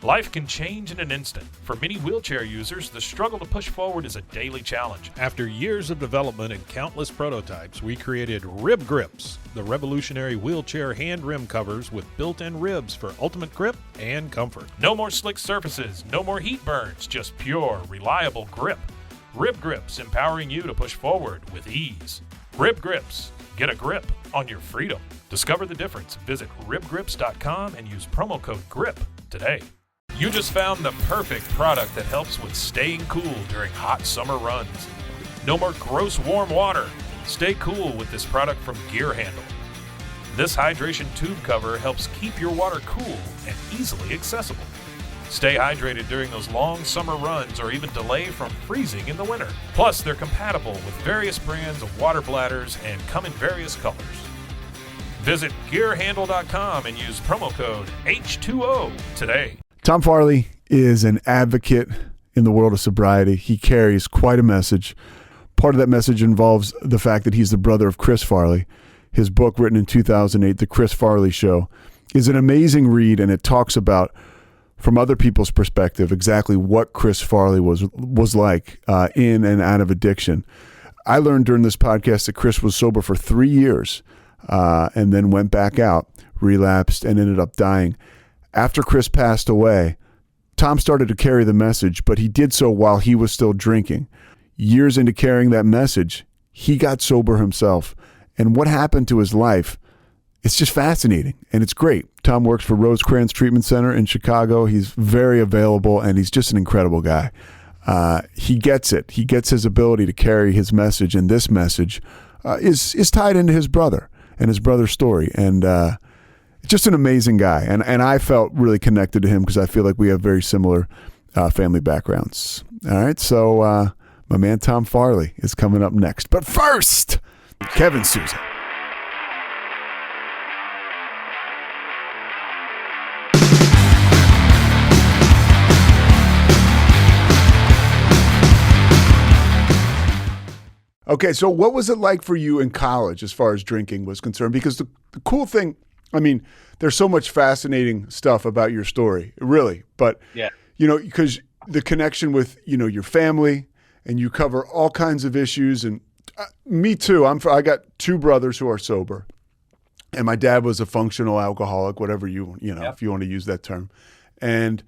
Life can change in an instant. For many wheelchair users, the struggle to push forward is a daily challenge. After years of development and countless prototypes, we created Rib Grips, the revolutionary wheelchair hand rim covers with built-in ribs for ultimate grip and comfort. No more slick surfaces, no more heat burns, just pure, reliable grip. Rib Grips, empowering you to push forward with ease. Rib Grips, get a grip on your freedom. Discover the difference. Visit ribgrips.com and use promo code GRIP today. You just found the perfect product that helps with staying cool during hot summer runs. No more gross warm water. Stay cool with this product from Gear Handle. This hydration tube cover helps keep your water cool and easily accessible. Stay hydrated during those long summer runs or even delay from freezing in the winter. Plus, they're compatible with various brands of water bladders and come in various colors. Visit gearhandle.com and use promo code H2O today. Tom Farley is an advocate in the world of sobriety. He carries quite a message. Part of that message involves the fact that he's the brother of Chris Farley. His book, written in 2008, The Chris Farley Show, is an amazing read, and it talks about, from other people's perspective, exactly what Chris Farley was like in and out of addiction. I learned during this podcast that Chris was sober for 3 years and then went back out, relapsed, and ended up dying. After Chris passed away, Tom started to carry the message, but he did so while he was still drinking. Years into carrying that message, he got sober himself. And what happened to his life, it's just fascinating, and it's great. Tom works for Rosecrans Treatment Center in Chicago. He's very available, and he's just an incredible guy. He gets it. He gets his ability to carry his message, and this message is tied into his brother and his brother's story. And just an amazing guy. And I felt really connected to him because I feel like we have very similar family backgrounds. All right, so my man Tom Farley is coming up next. But first, Kevin Sousa. Okay, so what was it like for you in college as far as drinking was concerned? Because the cool thing, I mean, there's so much fascinating stuff about your story, really. But, yeah, you know, because the connection with, you know, your family, and you cover all kinds of issues. And me too. I got two brothers who are sober. And my dad was a functional alcoholic, whatever you know, Yep. if you want to use that term. And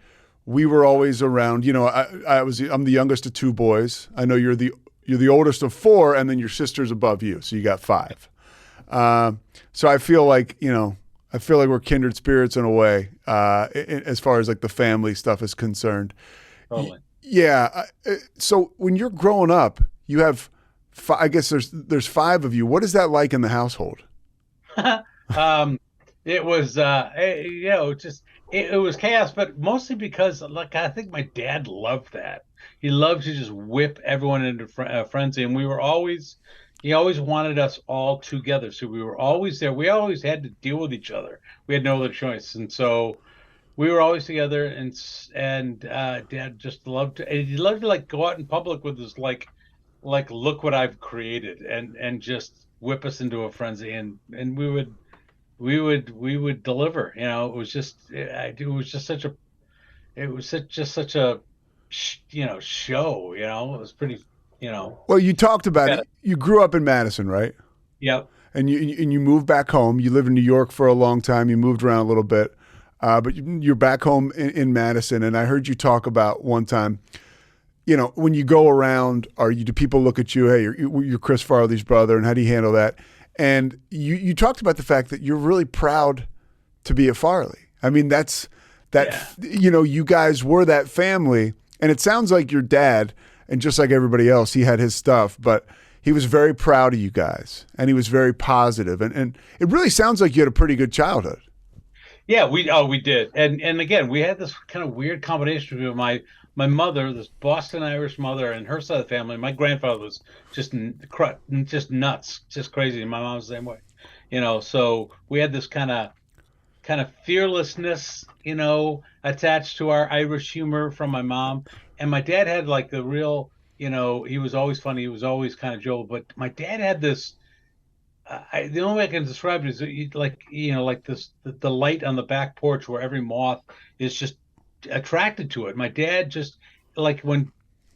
we were always around, you know, I'm the youngest of two boys. I know you're the oldest of four, and then your sister's above you, so you got five. So I feel like, you know, we're kindred spirits in a way, as far as like the family stuff is concerned. totally. Yeah. So when you're growing up, you have, I guess there's five of you. What is that like in the household? It was, you know, just it was chaos, but mostly because, like, I think my dad loved that. He loved to just whip everyone into frenzy, and he always wanted us all together. So we were always there. We always had to deal with each other. We had no other choice, and so we were always together. And Dad just loved to. And he loved to like go out in public with his like look what I've created, and just whip us into a frenzy, and we would deliver. You know, it was just such a you know, show, you know, it was pretty, you know. Well, you talked about it. You grew up in Madison, right? Yep. And you moved back home. You lived in New York for a long time. You moved around a little bit, but you're back home in Madison. And I heard you talk about one time, you know, when you go around, do people look at you, hey, you're Chris Farley's brother, and how do you handle that? And you talked about the fact that you're really proud to be a Farley. I mean, you know, you guys were that family. And it sounds like your dad, and just like everybody else, he had his stuff, but he was very proud of you guys, and he was very positive. And it really sounds like you had a pretty good childhood. Yeah, we did. And again, we had this kind of weird combination between my mother, this Boston Irish mother, and her side of the family. My grandfather was just nuts, just crazy. And my mom was the same way, you know. So we had this kind of fearlessness, you know, attached to our Irish humor from my mom. And my dad had like the real, you know, he was always funny. He was always kind of jovial. But my dad had this, the only way I can describe it is like, you know, like this, the light on the back porch where every moth is just attracted to it. My dad just like when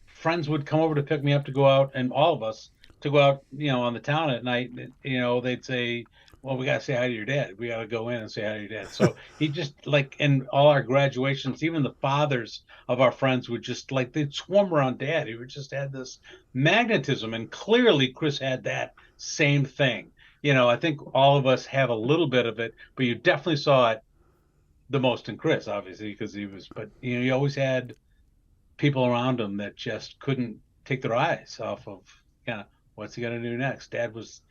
friends would come over to pick me up to go out, and all of us to go out, on the town at night. They'd say, "Well, we got to say hi to your dad. We got to go in and say hi to your dad." So he just like in all our graduations, even the fathers of our friends would just like they'd swarm around dad. He would just had this magnetism, and clearly Chris had that same thing. I think all of us have a little bit of it, but you definitely saw it the most in Chris, obviously, because he was. But he always had people around him that just couldn't take their eyes off of what's he going to do next. Dad was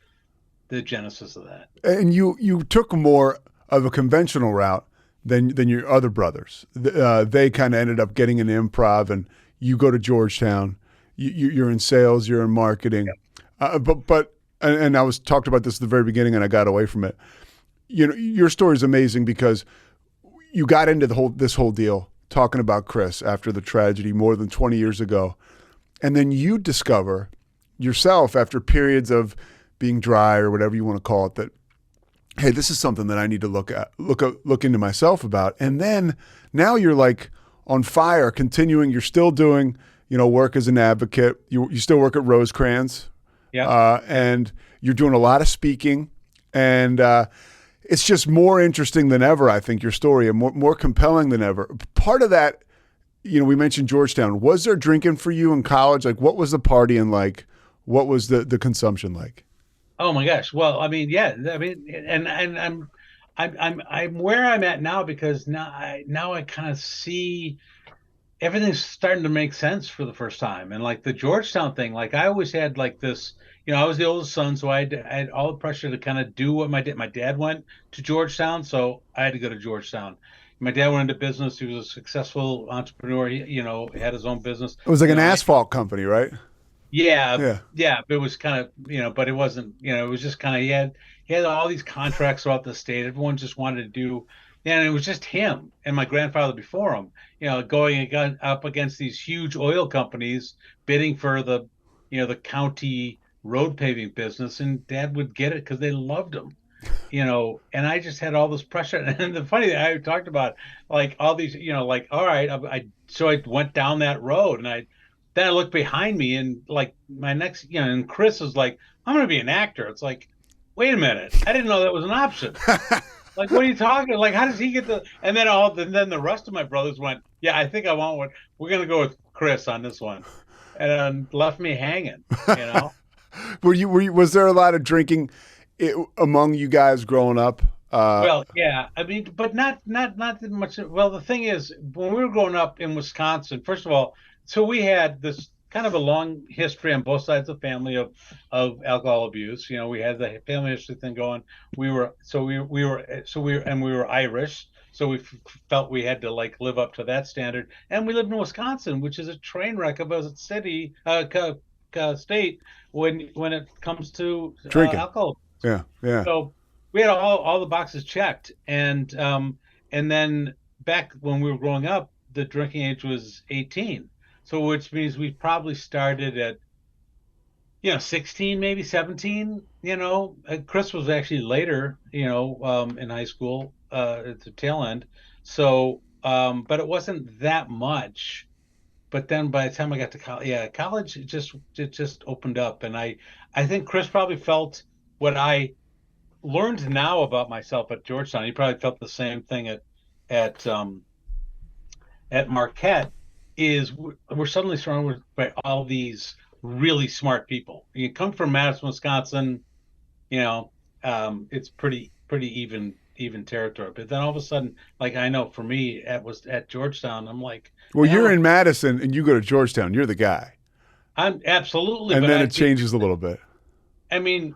the genesis of that. And you took more of a conventional route than your other brothers. They kind of ended up getting into improv, and you go to Georgetown. You're in sales, you're in marketing. Yep. But I was talked about this at the very beginning, and I got away from it. Your story is amazing because you got into this whole deal talking about Chris after the tragedy more than 20 years ago. And then you discover yourself after periods of being dry or whatever you want to call it, that, hey, this is something that I need to look into myself about. And then now you're like on fire, continuing, you're still doing, work as an advocate. You still work at Rosecrans. Yeah. And you're doing a lot of speaking, and it's just more interesting than ever, I think, your story, and more compelling than ever. Part of that, we mentioned Georgetown. Was there drinking for you in college? Like, what was the partying like? What was the consumption like? Oh my gosh. Well, I mean, yeah. I mean, and I'm where I'm at now because now I kind of see everything's starting to make sense for the first time. And like the Georgetown thing, like I always had like this, I was the oldest son, so I had all the pressure to kind of do what my dad went to Georgetown, so I had to go to Georgetown. My dad went into business. He was a successful entrepreneur. He had his own business. It was like an asphalt company, right? Yeah. It was kind of, but it wasn't, it was just kind of, he had all these contracts throughout the state. Everyone just wanted to do, and it was just him and my grandfather before him, going up against these huge oil companies bidding for the county road paving business, and Dad would get it because they loved him. And I just had all this pressure. And the funny thing I talked about, like all these, like, all right, so I went down that road, and then I looked behind me, and like my next, and Chris was like, I'm going to be an actor. It's like, wait a minute. I didn't know that was an option. Like, what are you talking? Like, how does he get and then the rest of my brothers went, yeah, I think I want one. We're going to go with Chris on this one. And left me hanging, Was there a lot of drinking among you guys growing up? Well, yeah, I mean, but not that much. Well, the thing is, when we were growing up in Wisconsin, first of all, so we had this kind of a long history on both sides of the family of alcohol abuse. We had the family history thing going. We were Irish, so we felt we had to like live up to that standard. And we lived in Wisconsin, which is a train wreck of a state when it comes to drinking alcohol. Yeah. So we had all the boxes checked, and then back when we were growing up, the drinking age was 18. So which means we probably started at 16, maybe 17. Chris was actually later, in high school at the tail end. So, but it wasn't that much. But then by the time I got to college, it just opened up, and I think Chris probably felt what I learned now about myself at Georgetown. He probably felt the same thing at Marquette. Is we're suddenly surrounded by all these really smart people. You come from Madison, Wisconsin, it's pretty even territory. But then all of a sudden, like I know for me, at Georgetown, I'm like, well, you're in Madison and you go to Georgetown. You're the guy. I'm absolutely. And then it changes a little bit. I mean,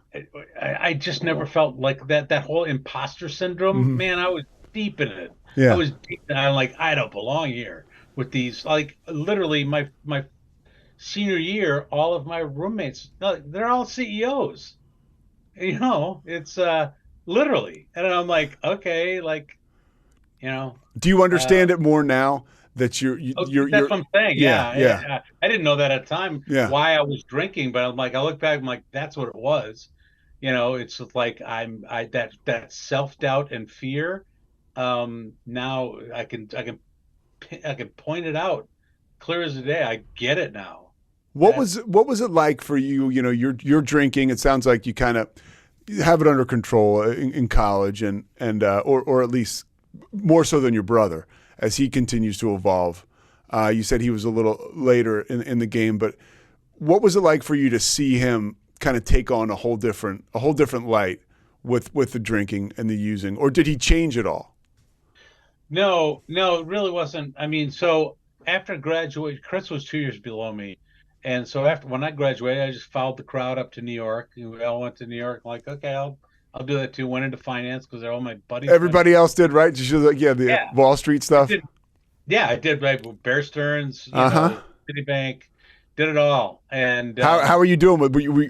I just never felt like that whole imposter syndrome. Mm-hmm. Man, I was deep in it. Yeah. I was deep in it. I'm like, I don't belong here with these. Like literally, my senior year, all of my roommates, they're all CEOs. It's literally, and I'm like, okay, like, Do you understand it more now that you're that's what I'm saying. Yeah. I didn't know that at the time. Yeah. Why I was drinking, but I'm like, I look back, I'm like, that's what it was. It's like that self-doubt and fear. Now I can I could point it out clear as the day. I get it now. What was it like for you? You know, you're drinking. It sounds like you kind of have it under control in college, and or at least more so than your brother as he continues to evolve. You said he was a little later in the game, but what was it like for you to see him kind of take on a whole different light with the drinking and the using, or did he change at all? No, no, it really wasn't. I mean, so after graduate, Chris was 2 years below me. And so after when I graduated, I just followed the crowd up to New York. We all went to New York. I'm like, okay, I'll do that too. Went into finance because all my buddies Everybody else did, right? Just like, yeah, the yeah, Wall Street I stuff. did. Yeah, I did right with Bear Stearns, Uh-huh. Citibank, did it all. And How are you doing?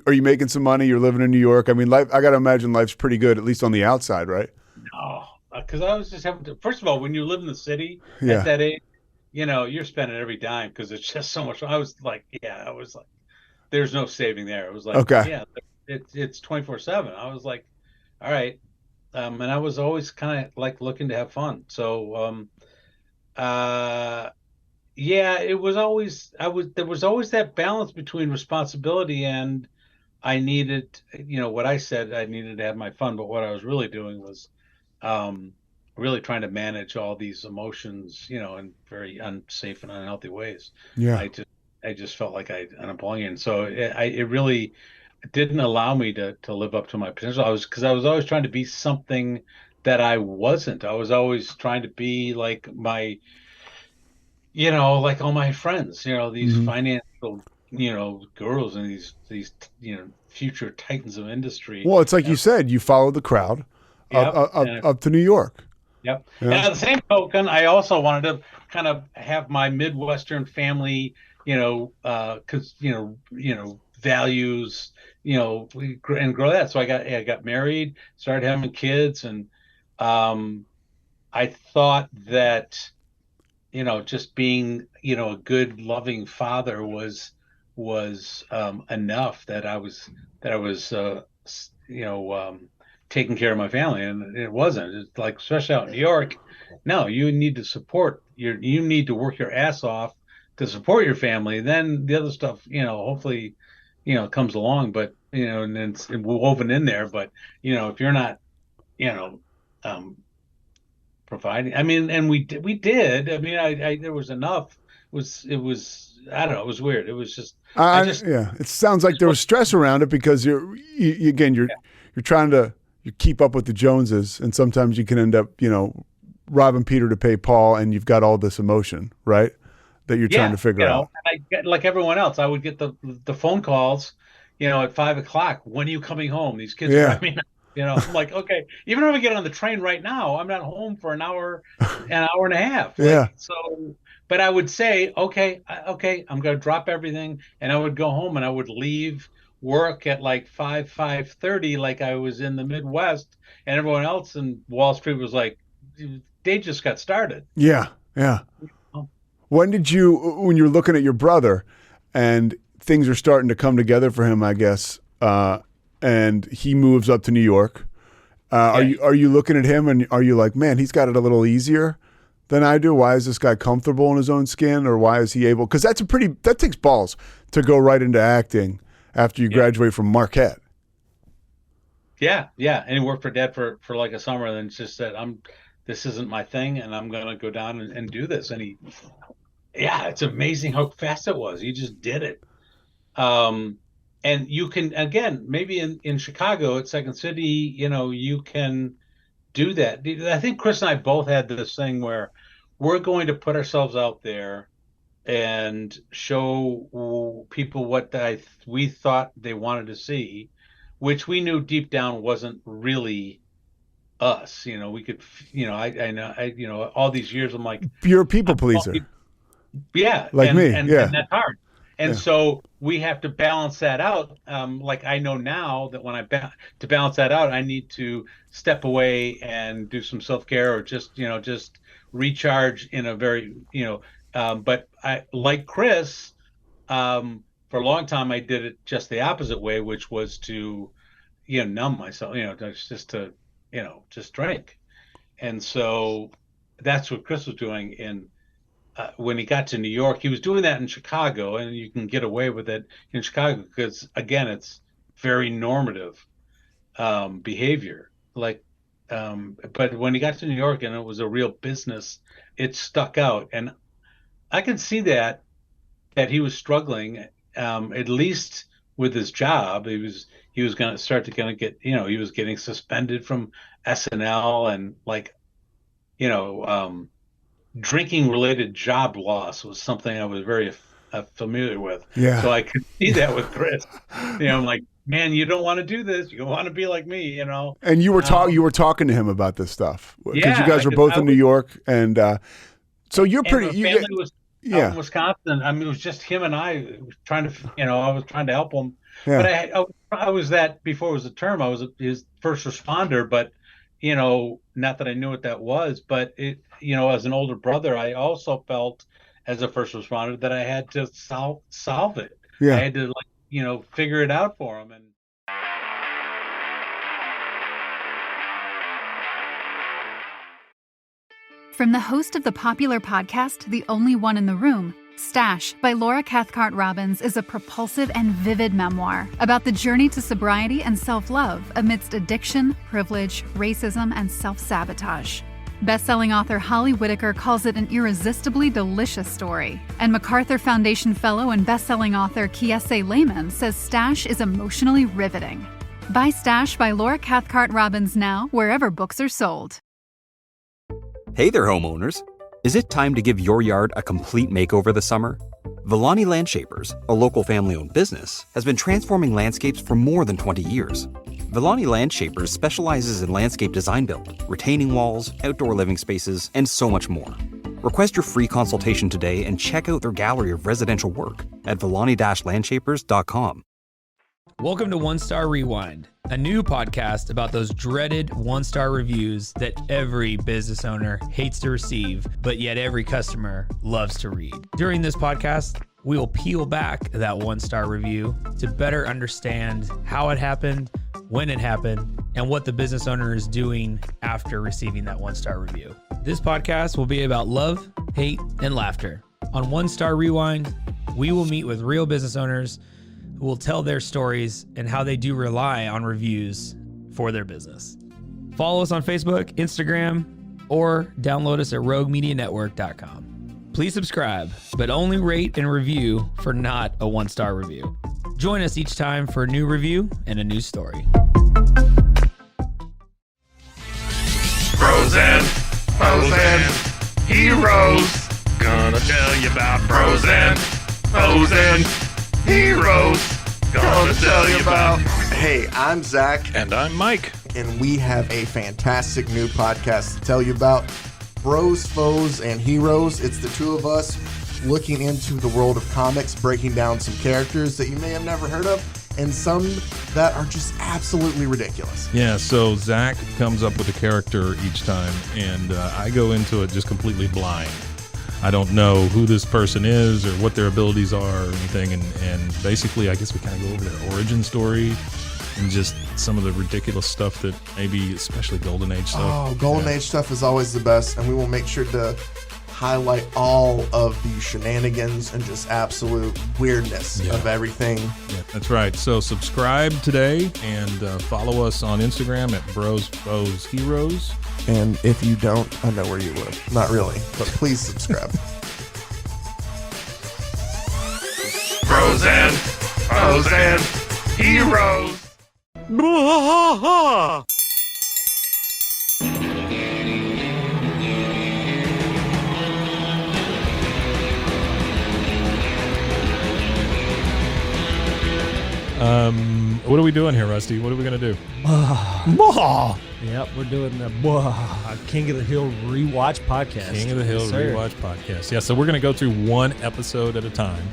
Are you making some money? You're living in New York. I mean, life. I got to imagine life's pretty good, at least on the outside, right? no, because I was just having to. First of all, when you live in the city at Yeah. that age, you're spending every dime because it's just so much. I was like, yeah, I was like, there's no saving there. It was like, Okay. yeah, it's 24/7. I was like, all right. And I was always kind of like looking to have fun. So, uh, yeah, it was always, there was always that balance between responsibility and I needed, what I said, I needed to have my fun. But what I was really doing was, um, really trying to manage all these emotions, in very unsafe and unhealthy ways. Yeah. I just, I just felt like I'm unemployed, and so it really didn't allow me to live up to my potential. Because I was always trying to be something that I wasn't. I was always trying to be like like all my friends, these Hmm. financial, gurus and these, future titans of industry. Well, it's like And, you said, you followed the crowd yep. up to New York. Yep. And Yeah. at the same token, I also wanted to kind of have my Midwestern family, because values, and grow that. So I got married, started having kids, and um, I thought that just being a good, loving father was enough that I was taking care of my family, and it wasn't. It's like, especially out in New York, no, you need to support you need to work your ass off to support your family. Then the other stuff, hopefully, comes along, but and then it's woven in there. But if you're not, you know, um, providing, I mean, and we did. I mean, I there was enough. It was I don't know. It was weird. It was just I just Yeah. It sounds like just there was stress around it because again, you're trying to you keep up with the Joneses, and sometimes you can end up, robbing Peter to pay Paul, and you've got all this emotion, right? That you're trying Yeah, to figure out. and I get like everyone else. I would get the phone calls, at 5 o'clock. When are you coming home? These kids are Yeah. driving. I'm like, okay. Even if I get on the train right now, I'm not home for an hour and a half. Yeah. Like so, but I would say, okay, okay, I'm gonna drop everything, and I would go home, and I would leave work at like 5:30, like I was in the Midwest, and everyone else in Wall Street was like, they just got started. Yeah. Yeah. Oh, When you're looking at your brother and things are starting to come together for him, I guess, and he moves up to New York, yeah. are you looking at him and are you like, man, he's got it a little easier than I do? Why is this guy comfortable in his own skin, or why is he able? Because that takes balls to go right into acting after you Yeah. graduate from Marquette. Yeah, yeah, and he worked for Dad for like a summer, and then just said, this isn't my thing, and I'm gonna go down and do this." And yeah, it's amazing how fast it was. He just did it. Um, and you can again, maybe in Chicago at Second City, you can do that. I think Chris and I both had this thing where we're going to put ourselves out there and show people what we thought they wanted to see, which we knew deep down wasn't really us. We could, I know, all these years, I'm like, You're a people I'm, pleaser, yeah, like and me. and Yeah. and that's hard. And Yeah. so we have to balance that out. Like I know now that when to balance that out, I need to step away and do some self-care, or just recharge in a very, but I like Chris, for a long time I did it just the opposite way, which was to, numb myself, just to, just drink. And so that's what Chris was doing. when he got to New York, he was doing that in Chicago, and you can get away with it in Chicago because, again, it's very normative behavior. Like, but when he got to New York and it was a real business, it stuck out, and I can see that he was struggling, at least with his job. He was going to start to kind of get, he was getting suspended from SNL, and like, drinking related job loss was something I was very familiar with. Yeah. So I could see that with Chris. I'm like, man, you don't want to do this. You want to be like me, And you were talking to him about this stuff because yeah, you guys are both in New York, and so you're pretty. And family was out in Wisconsin. I mean, it was just him and I trying to, I was trying to help him. Yeah. But I was that before it was a term. I was his first responder, but not that I knew what that was, but it, as an older brother, I also felt as a first responder that I had to solve it. Yeah. I had to figure it out for him. And from the host of the popular podcast, The Only One in the Room, Stash by Laura Cathcart Robbins is a propulsive and vivid memoir about the journey to sobriety and self-love amidst addiction, privilege, racism, and self-sabotage. Best-selling author Holly Whitaker calls it an irresistibly delicious story, and MacArthur Foundation fellow and best-selling author Kiese Lehman says Stash is emotionally riveting. Buy Stash by Laura Cathcart Robbins now, wherever books are sold. Hey there, homeowners. Is it time to give your yard a complete makeover this summer? Villani Landscapers, a local family-owned business, has been transforming landscapes for more than 20 years. Villani Landscapers specializes in landscape design build, retaining walls, outdoor living spaces, and so much more. Request your free consultation today and check out their gallery of residential work at villani-landscapers.com. Welcome to One Star Rewind, a new podcast about those dreaded one-star reviews that every business owner hates to receive, but yet every customer loves to read. During this podcast, we will peel back that one-star review to better understand how it happened, when it happened, and what the business owner is doing after receiving that one-star review. This podcast will be about love, hate, and laughter. On One Star Rewind, we will meet with real business owners who will tell their stories and how they do rely on reviews for their business. Follow us on Facebook, Instagram, or download us at roguemedianetwork.com. Please subscribe, but only rate and review for not a one-star review. Join us each time for a new review and a new story. Bros and foes and heroes. Gonna tell you about bros and foes and heroes. Gonna tell you about. Hey, I'm Zach. And I'm Mike. And we have a fantastic new podcast to tell you about. Bros, Foes, and Heroes. It's the two of us looking into the world of comics, breaking down some characters that you may have never heard of, and some that are just absolutely ridiculous. Yeah, so Zach comes up with a character each time, and I go into it just completely blind. I don't know who this person is or what their abilities are or anything, and basically I guess we kind of go over their origin story and just some of the ridiculous stuff that maybe, especially Golden Age stuff. Oh, Golden Age stuff is always the best, and we will make sure to highlight all of the shenanigans and just absolute weirdness of everything. Yeah, that's right. So subscribe today and follow us on Instagram at Bros, Foes, Heroes. And if you don't, I know where you live. Not really, but please subscribe. Bros and foes and heroes. What are we doing here, Rusty? What are we going to do? Yep, we're doing the King of the Hill Rewatch Podcast. King of the Hill Rewatch Podcast. Yeah, so we're going to go through one episode at a time.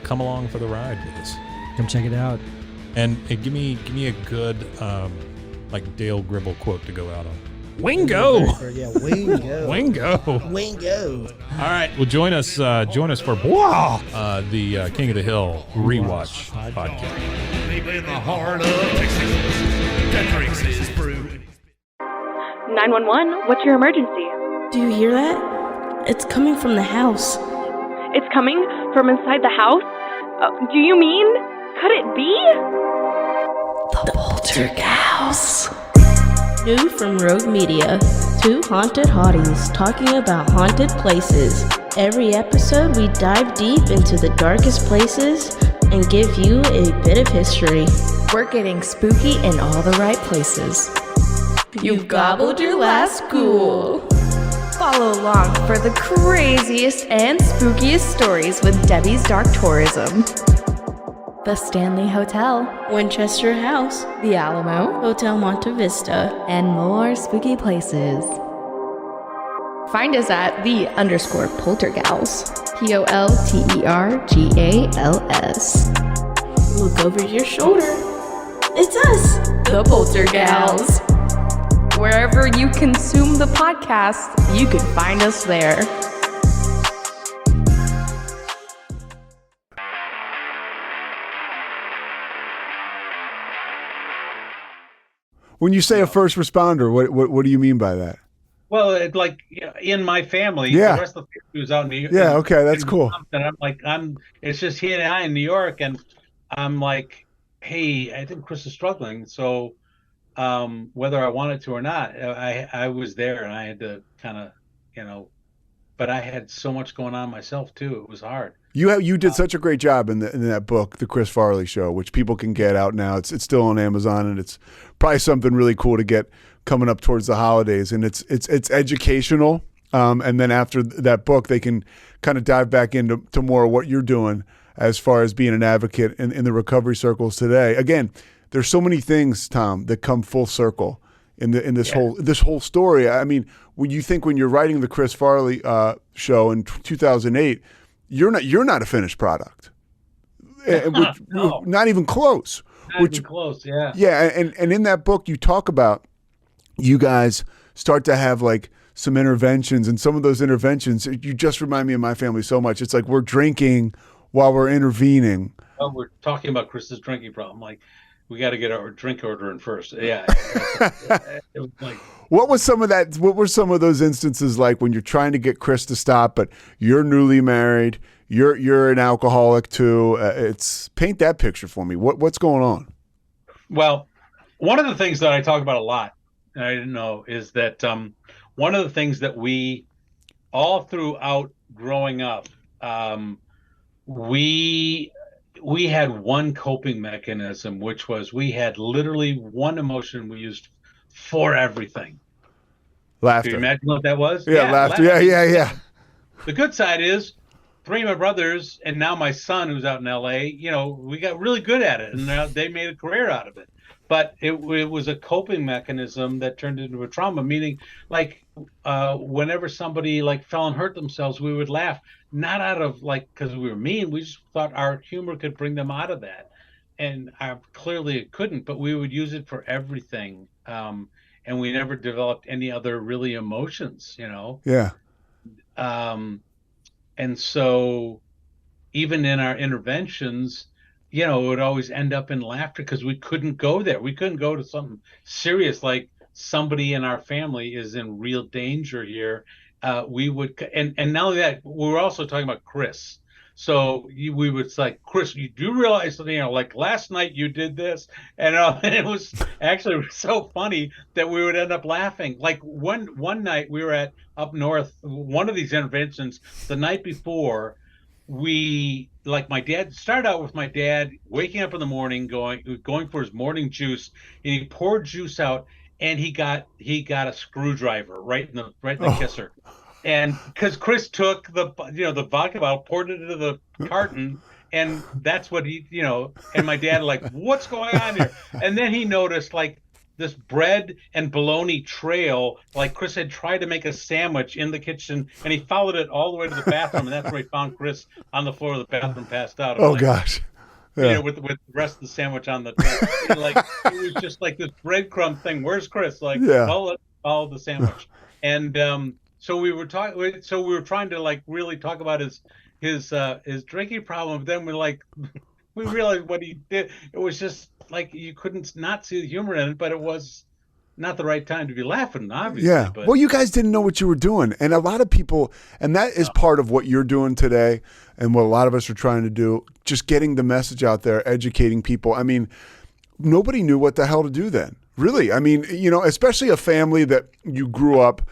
Come along for the ride with us. Come check it out. And give me a good like Dale Gribble quote to go out on. Wingo. Yeah, Wingo. Wingo. All right. Well, join us for the King of the Hill Rewatch Podcast. Deep in the heart of Texas, that drinks his brew. 911, what's your emergency? Do you hear that? It's coming from the house. It's coming from inside the house? Do you mean? Could it be? The Poltergeist. New from Rogue Media. Two haunted hotties talking about haunted places. Every episode we dive deep into the darkest places and give you a bit of history. We're getting spooky in all the right places. You've gobbled your last ghoul. Follow along for the craziest and spookiest stories with Debbie's Dark Tourism. The Stanley Hotel, Winchester House, The Alamo, Hotel Monte Vista, and more spooky places. Find us at _Poltergals. POLTERGALS. Look over your shoulder. It's us, the Poltergals. Wherever you consume the podcast, you can find us there. When you say a first responder, what do you mean by that? Well, in my family, yeah. The rest of the family was out in New York. Yeah, okay, that's cool. And it's just he and I in New York, and I'm like, hey, I think Chris is struggling, so whether I wanted to or not, I was there, and I had to kind of, but I had so much going on myself too. It was hard. You did such a great job in that book, The Chris Farley Show, which people can get out now. It's still on Amazon, and it's probably something really cool to get coming up towards the holidays. And it's educational. And then after that book, they can kind of dive back into more of what you're doing as far as being an advocate in the recovery circles today. Again, there's so many things, Tom, that come full circle in this whole story. I mean, when you're writing the Chris Farley show in 2008. You're not a finished product, no. Not even close. Even close, yeah. Yeah, and in that book you talk about you guys start to have like some interventions, and some of those interventions, you just remind me of my family so much. It's like we're drinking while we're intervening. Well, we're talking about Chris's drinking problem. Like, we got to get our drink order in first. Yeah. It was like. What was some of that? What were some of those instances like when you're trying to get Chris to stop, but you're newly married, you're an alcoholic too? Paint that picture for me. What's going on? Well, one of the things that I talk about a lot, and I didn't know, is that one of the things that we all throughout growing up, we had one coping mechanism, which was we had literally one emotion we used for everything. Laughter. Can you imagine what that was? Yeah, laughter. Yeah. The good side is, three of my brothers and now my son, who's out in LA, we got really good at it, and now they made a career out of it. But it was a coping mechanism that turned into a trauma, meaning like whenever somebody like fell and hurt themselves, we would laugh, not out of because we were mean. We just thought our humor could bring them out of that. And clearly it couldn't, but we would use it for everything. And we never developed any other really emotions, Yeah. And so even in our interventions, it would always end up in laughter because we couldn't go there. We couldn't go to something serious, like somebody in our family is in real danger here. We would, and not only that, we were also talking about Chris. So we would say, Chris, you do realize that, like last night you did this, and it was actually so funny that we would end up laughing. Like one night we were up north, one of these interventions, the night before, my dad started out with my dad waking up in the morning, going for his morning juice, and he poured juice out, and he got a screwdriver right in the kisser. And because Chris took the vodka bottle, poured it into the carton, and that's what and my dad what's going on here? And then he noticed this bread and bologna trail, like Chris had tried to make a sandwich in the kitchen, and he followed it all the way to the bathroom, and that's where he found Chris on the floor of the bathroom, passed out. Oh gosh. Yeah. With the rest of the sandwich on the it was just like this breadcrumb thing. Where's Chris? Well, let's follow the sandwich. And so we were trying to really talk about his drinking problem. But then we realized what he did. It was just you couldn't not see the humor in it, but it was not the right time to be laughing, obviously. Yeah. But Well, you guys didn't know what you were doing. And a lot of people, and that is part of what you're doing today and what a lot of us are trying to do, just getting the message out there, educating people. I mean, nobody knew what the hell to do then. Really. I mean, especially a family that you grew up,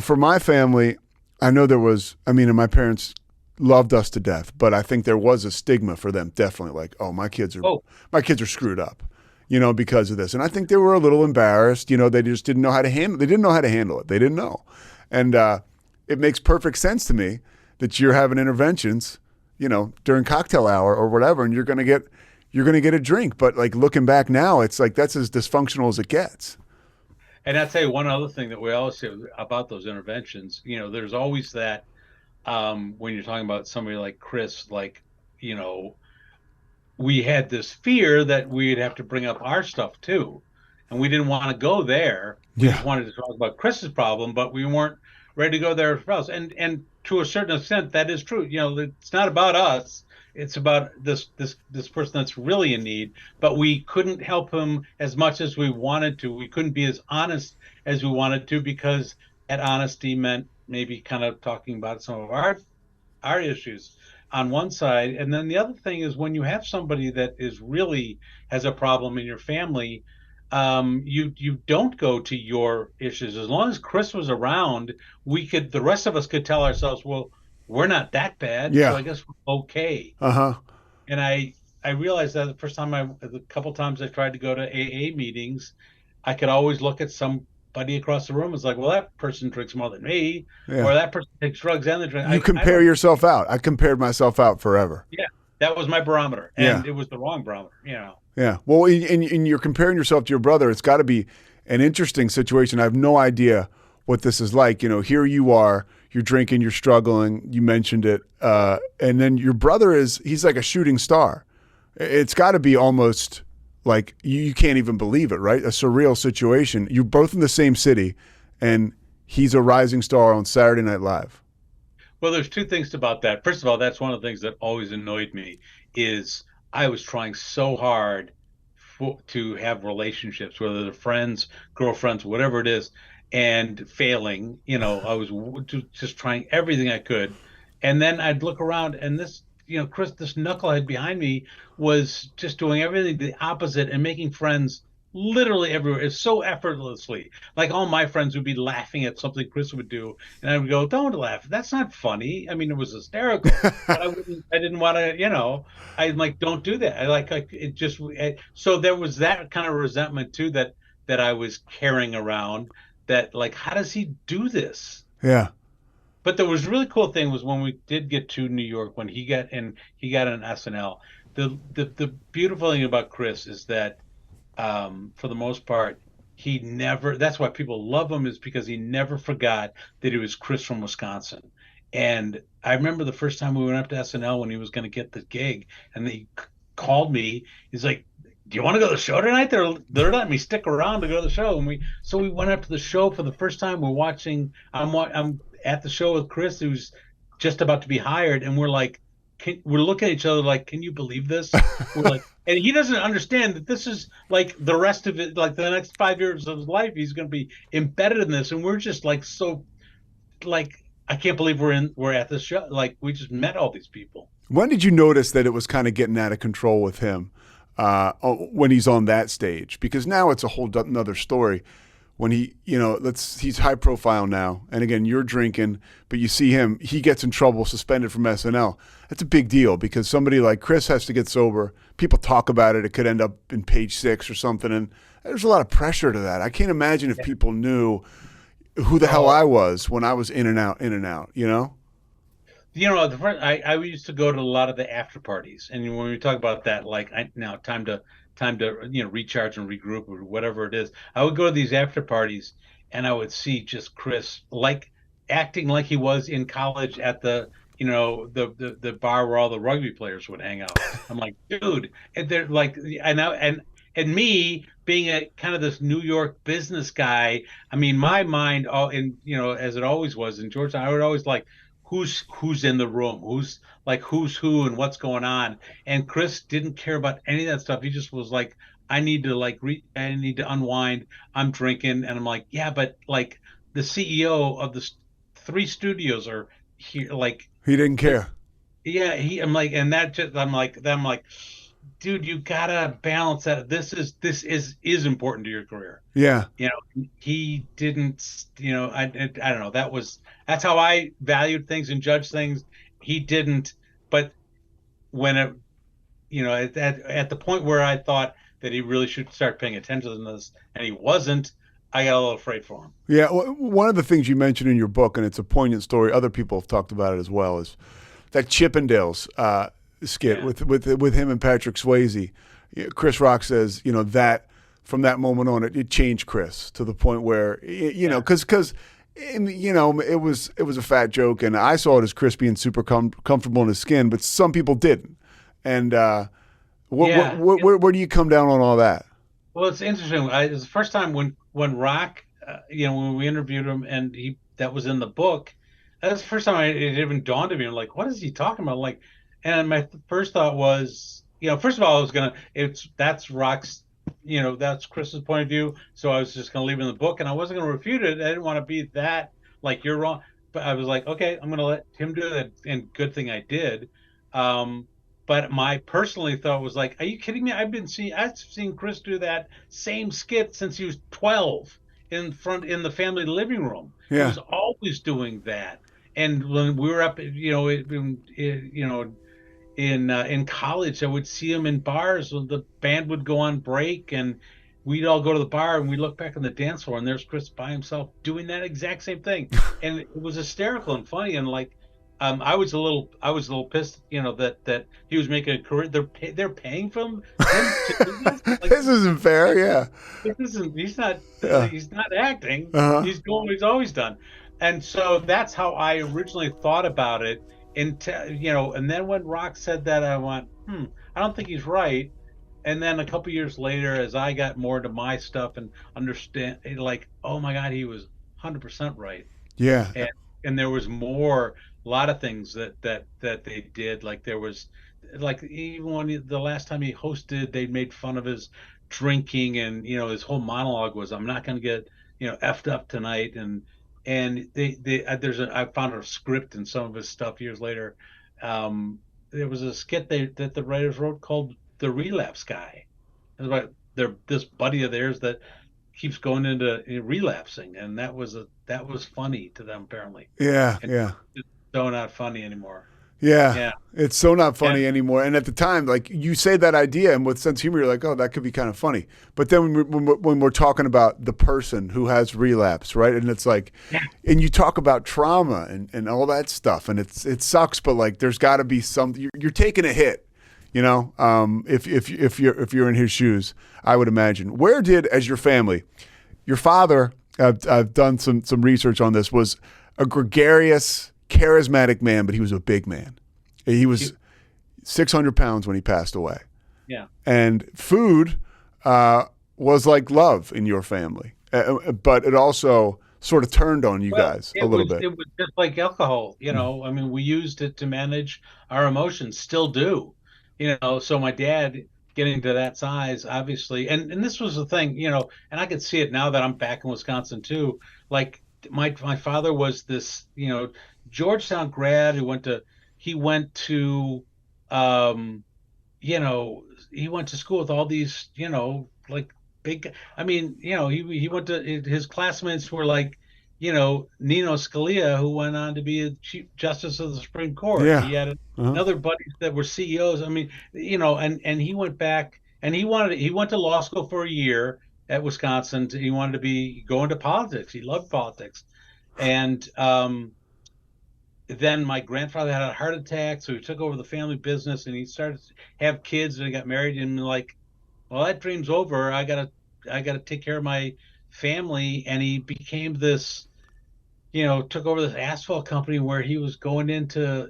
for my family, I know and my parents loved us to death, but I think there was a stigma for them, definitely, like, oh, my kids are screwed up, because of this. And I think they were a little embarrassed, they just didn't know how to handle it. They didn't know how to handle it. They didn't know. And it makes perfect sense to me that you're having interventions, during cocktail hour or whatever, and you're going to get a drink. But like looking back now, it's like that's as dysfunctional as it gets. And I'll tell you one other thing that we always say about those interventions, there's always that when you're talking about somebody like Chris, like, we had this fear that we'd have to bring up our stuff too. And we didn't want to go there. We just wanted to talk about Chris's problem, but we weren't ready to go there for us. And to a certain extent, that is true. It's not about us. It's about this person that's really in need, but we couldn't help him as much as we wanted to. We couldn't be as honest as we wanted to, because that honesty meant maybe kind of talking about some of our issues on one side. And then the other thing is, when you have somebody that is really has a problem in your family, you don't go to your issues. As long as Chris was around, the rest of us could tell ourselves, well, we're not that bad, so I guess we're okay. And I realized that the couple times I tried to go to AA meetings, I could always look at somebody across the room. It's like, well, that person drinks more than me, or that person takes drugs and they drink. You compare yourself out. I compared myself out forever. Yeah, that was my barometer, and it was the wrong barometer. Yeah. Well, and you're comparing yourself to your brother. It's got to be an interesting situation. I have no idea what this is like. Here you are. You're drinking, you're struggling, you mentioned it. And then your brother he's like a shooting star. It's got to be almost like you can't even believe it, right? A surreal situation. You're both in the same city, and he's a rising star on Saturday Night Live. Well, there's two things about that. First of all, that's one of the things that always annoyed me is I was trying so hard to have relationships, whether they're friends, girlfriends, whatever it is, and failing. I was just trying everything I could. And then I'd look around, and this, Chris, this knucklehead behind me was just doing everything the opposite and making friends literally everywhere. It's so effortlessly. Like, all my friends would be laughing at something Chris would do, and I would go, "Don't laugh. That's not funny." I mean, it was hysterical, but I didn't want to, I'm like, "Don't do that." So there was that kind of resentment too that I was carrying around. That, like, how does he do this? Yeah. But the really cool thing was when we did get to New York, when he got an SNL. The beautiful thing about Chris is that, for the most part, he never. That's why people love him, is because he never forgot that he was Chris from Wisconsin. And I remember the first time we went up to SNL when he was going to get the gig, and he called me. He's like, "Do you want to go to the show tonight? They're letting me stick around to go to the show." And we went up to the show for the first time. We're watching. I'm at the show with Chris, who's just about to be hired, and we're like, we're looking at each other like, "Can you believe this?" We're like, and he doesn't understand that this is like the rest of it, like the next 5 years of his life, he's going to be embedded in this, and we're just like, so, like, I can't believe we're at this show. Like, we just met all these people. When did you notice that it was kind of getting out of control with him? When he's on that stage, because now it's a whole another story. When he's high profile now, and again, you're drinking, but you see him, he gets in trouble, suspended from SNL. That's a big deal, because somebody like Chris has to get sober. People talk about it. It could end up in Page 6 or something, and there's a lot of pressure to that. I can't imagine if people knew who the hell I was when I was in and out. I used to go to a lot of the after parties, and when we talk about that, like, time to recharge and regroup or whatever it is, I would go to these after parties, and I would see just Chris like acting like he was in college at the the bar where all the rugby players would hang out. I'm like, dude, and they're like, and me being a kind of this New York business guy, I mean, my mind, as it always was in Georgetown, I would always like, who's in the room, who's who and what's going on. And Chris didn't care about any of that stuff. He just was like I need to I need to unwind. I'm drinking, and I'm like, yeah, but like the CEO of the three studios are here, like He didn't they're care. yeah, I'm like, and that just I'm like, dude, you gotta balance that. This is important to your career. Yeah. He didn't, I don't know. That's how I valued things and judged things. He didn't, but when it, at the point where I thought that he really should start paying attention to this, and he wasn't, I got a little afraid for him. Yeah, one of the things you mentioned in your book, and it's a poignant story. Other people have talked about it as well. Is that Chippendales skit with him and Patrick Swayze? Chris Rock says, that from that moment on, it changed Chris to the point where because it was a fat joke, and I saw it as Chris being super comfortable in his skin, but some people didn't. And where do you come down on all that? Well, it's interesting. It was the first time when Rock, when we interviewed him, and that was in the book. That was the first time it even dawned on me. I'm like, what is he talking about? Like, and my first thought was, first of all, that's Rock's, that's Chris's point of view. So I was just gonna leave it in the book, and I wasn't gonna refute it. I didn't want to be that like you're wrong, but I was like, okay, I'm gonna let him do that, and good thing I did. But my personally thought was like, are you kidding me? I've seen Chris do that same skit since he was 12 in the family living room. He was always doing that. And when we were up, in college, I would see him in bars when the band would go on break, and we'd all go to the bar, and we look back on the dance floor, and there's Chris by himself doing that exact same thing, and it was hysterical and funny, and like, I was a little pissed, that he was making a career. They're paying for him to do this. Like, this isn't fair. Yeah, he's not acting. He's doing what he's always done, and so that's how I originally thought about it. And then when Rock said that, I went, I don't think he's right. And then a couple years later, as I got more into my stuff and understand, like, oh my God, he was 100% right. Yeah. And there was a lot of things that they did. Like there was, like, even when the last time he hosted, they made fun of his drinking, and his whole monologue was, "I'm not going to get effed up tonight." And I found a script in some of his stuff years later. There was a skit that the writers wrote called "The Relapse Guy." It was about this buddy of theirs that keeps going into relapsing, and that was funny to them apparently. Yeah. It's so not funny anymore. Yeah. It's so not funny anymore. And at the time, like, you say that idea, and with sense of humor, you're like, oh, that could be kind of funny. But then when we're talking about the person who has relapse, right? And it's like, and you talk about trauma and all that stuff, and it sucks, but like, there's got to be something. You're taking a hit, if you're in his shoes, I would imagine. Where did, as your family, your father, I've done some research on this, was a gregarious, charismatic man, but he was a big man. He was 600 pounds when he passed away. Yeah. And food was like love in your family, but it also sort of turned on you guys a little bit. It was just like alcohol, I mean, we used it to manage our emotions, still do, so my dad getting to that size, obviously, and this was the thing, and I could see it now that I'm back in Wisconsin too. Like my father was this, Georgetown grad who went to school with all these, like big, I mean, he went to, his classmates were like, Nino Scalia, who went on to be a Chief Justice of the Supreme Court. Yeah. He had another buddies that were CEOs. I mean, and he went back, and he went to law school for a year at Wisconsin. He wanted to go into politics. He loved politics. And then my grandfather had a heart attack, so he took over the family business, and he started to have kids, and he got married, and like, well, that dream's over. I gotta take care of my family. And he became this, took over this asphalt company where he was going into,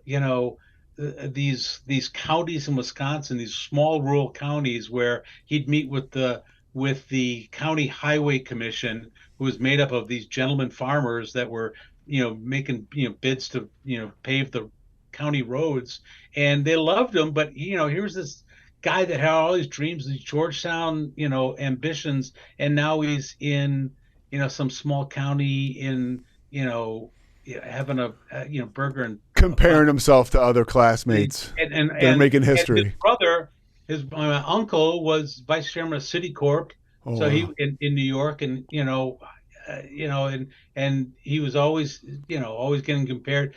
these counties in Wisconsin, these small rural counties, where he'd meet with the county highway commission, who was made up of these gentlemen farmers that were, making, bids to, pave the county roads, and they loved him. But, here's this guy that had all these dreams, these Georgetown, ambitions, and now he's in, some small county in, having a burger and Comparing himself to other classmates and that are making his history. brother, my uncle was vice chairman of Citicorp, Oh, so he wow. in New York, and and he was always always getting compared.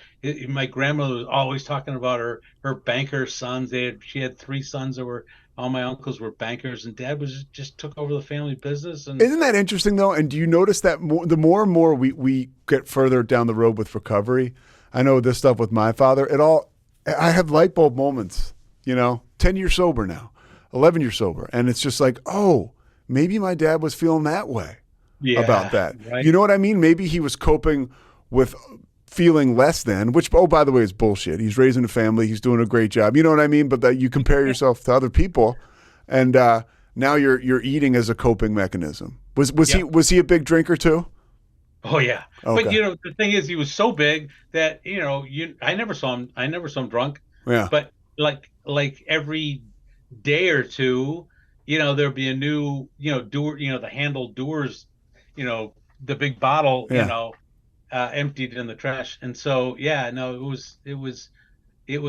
My grandmother was always talking about her banker sons. She had 3 sons that were all my uncles were bankers, and Dad was just took over the family business. And Isn't that interesting though? And do you notice that the more and more we get further down the road with recovery? I know this stuff with my father. I have light bulb moments. 10 years sober now, 11 years sober, and it's just like, oh, maybe my dad was feeling that way about that. Right. You know what I mean? Maybe he was coping with feeling less than, which, oh, by the way, is bullshit. He's raising a family. He's doing a great job. You know what I mean? But that you compare yourself to other people, and now you're eating as a coping mechanism. Was he a big drinker too? Oh yeah. Okay. But the thing is, he was so big that I never saw him drunk. Yeah. But like every day or two, there'd be a new door, the handle doors, the big bottle, emptied in the trash. And so no, it was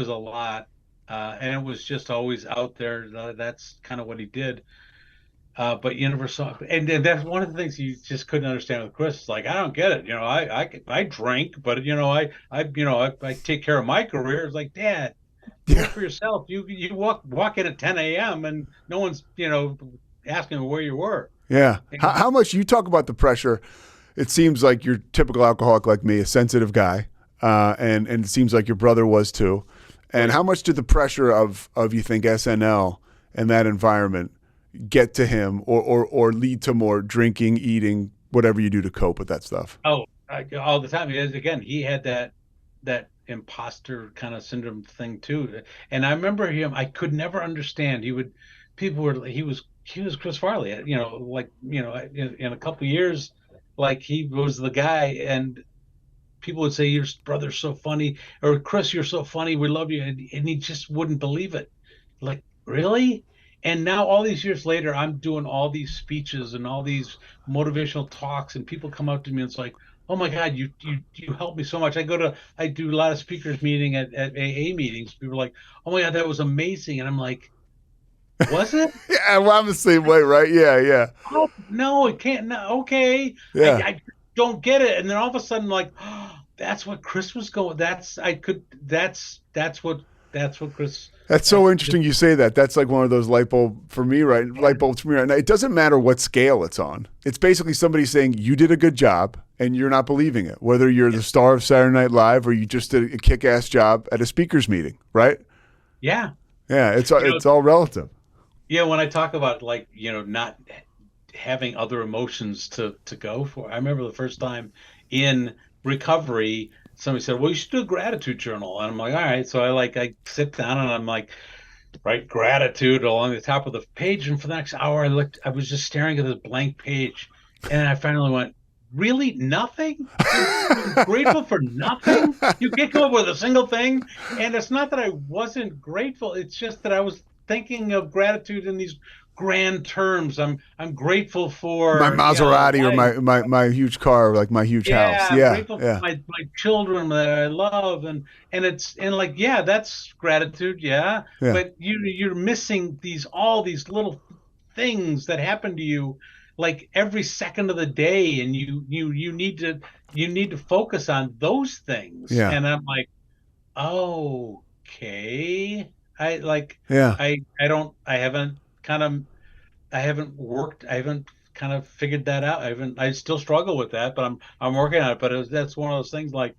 a lot, and it was just always out there. That's kind of what he did. But you never saw, and that's one of the things you just couldn't understand with Chris. It's like, I don't get it. I drink, but I take care of my career. It's like, Dad, you work for yourself. You walk in at 10 a.m. and no one's asking where you were. Yeah. How much you talk about the pressure? It seems like you're typical alcoholic like me, a sensitive guy, and it seems like your brother was too. And how much did the pressure of you think SNL and that environment get to him or lead to more drinking, eating, whatever you do to cope with that stuff? Oh, all the time. Again, he had that imposter kind of syndrome thing too. And I remember him, I could never understand. He was Chris Farley, in a couple of years, like he was the guy, and people would say, your brother's so funny, or Chris, you're so funny, we love you. And he just wouldn't believe it. Like, really? And now all these years later, I'm doing all these speeches and all these motivational talks, and people come up to me and it's like, oh my God, you helped me so much. I do a lot of speakers meeting at AA meetings. People are like, oh my God, that was amazing. And I'm like, was it? Yeah, well, I'm the same way, right? Yeah. Oh, no, it can't. No, okay. Yeah. I don't get it. And then all of a sudden, like, oh, that's what Chris was going. That's what Chris. That's so interesting you say that. That's like one of those light bulbs for me right now. It doesn't matter what scale it's on. It's basically somebody saying you did a good job and you're not believing it, whether you're the star of Saturday Night Live or you just did a kick-ass job at a speakers meeting, right? Yeah. Yeah, it's all relative. Yeah, when I talk about not having other emotions to go for, I remember the first time in recovery, somebody said, well, you should do a gratitude journal. And I'm like, all right. So I sit down and I'm like, write gratitude along the top of the page. And for the next hour, I was just staring at this blank page. And I finally went, really? Nothing? You're grateful for nothing? You can't come up with a single thing? And it's not that I wasn't grateful. It's just that I was thinking of gratitude in these grand terms. I'm grateful for my Maserati or my huge car, like my huge house. Yeah, grateful for my children that I love, and that's gratitude. Yeah. But you're missing all these little things that happen to you, like every second of the day, and you need to focus on those things. Yeah. And I'm like, okay. I haven't kind of figured that out. I still struggle with that, but I'm working on it. But that's one of those things like,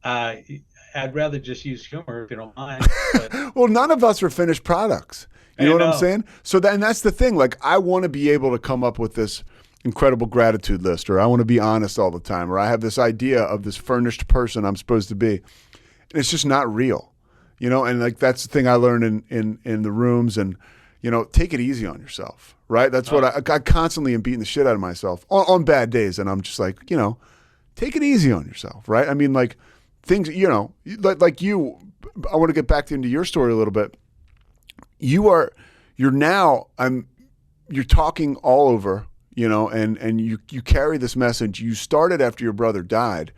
I'd rather just use humor if you don't mind. But, well, none of us are finished products. You know what I'm saying? So that's the thing. Like, I want to be able to come up with this incredible gratitude list, or I want to be honest all the time, or I have this idea of this furnished person I'm supposed to be. And it's just not real. And like, that's the thing I learned in the rooms, and, take it easy on yourself, right? That's what I constantly am beating the shit out of myself on bad days. And I'm just like, take it easy on yourself, right? I mean, like things, like you, I want to get back into your story a little bit. You are you're talking all over, and you carry this message. You started after your brother died,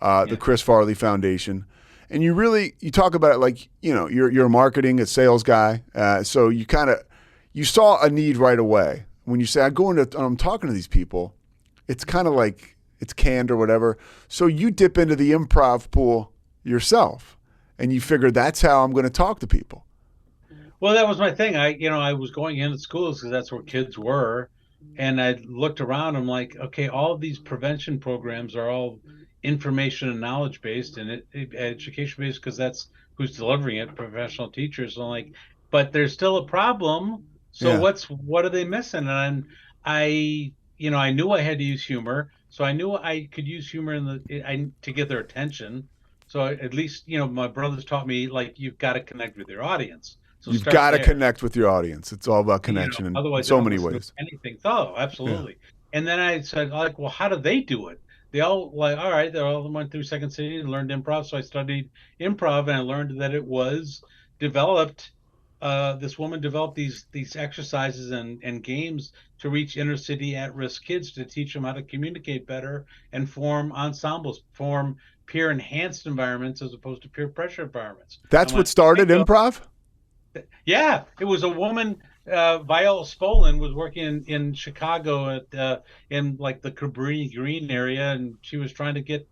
the Chris Farley Foundation, and you talk about it like, you're a marketing, a sales guy. So you saw a need right away. When you say, I'm talking to these people, it's kind of like it's canned or whatever. So you dip into the improv pool yourself and you figure that's how I'm going to talk to people. Well, that was my thing. I was going into schools because that's where kids were. And I looked around. I'm like, okay, all of these prevention programs are all information and knowledge based and education based because that's who's delivering it, professional teachers. I'm like, but there's still a problem. So what are they missing? And I knew I had to use humor. So I knew I could use humor to get their attention. So at least, my brothers taught me, like, you've got to connect with your audience. So you've got to connect with your audience. It's all about connection in so many ways. Anything. Oh, absolutely. Yeah. And then I said, like, well, how do they do it? They all they all went through Second City and learned improv. So I studied improv and I learned that it was developed. This woman developed these exercises and games to reach inner city at-risk kids to teach them how to communicate better and form ensembles, form peer enhanced environments as opposed to peer pressure environments. That's what started improv? Yeah, it was a woman, Viola Spolin, was working in Chicago in like the Cabrini Green area, and she was trying to get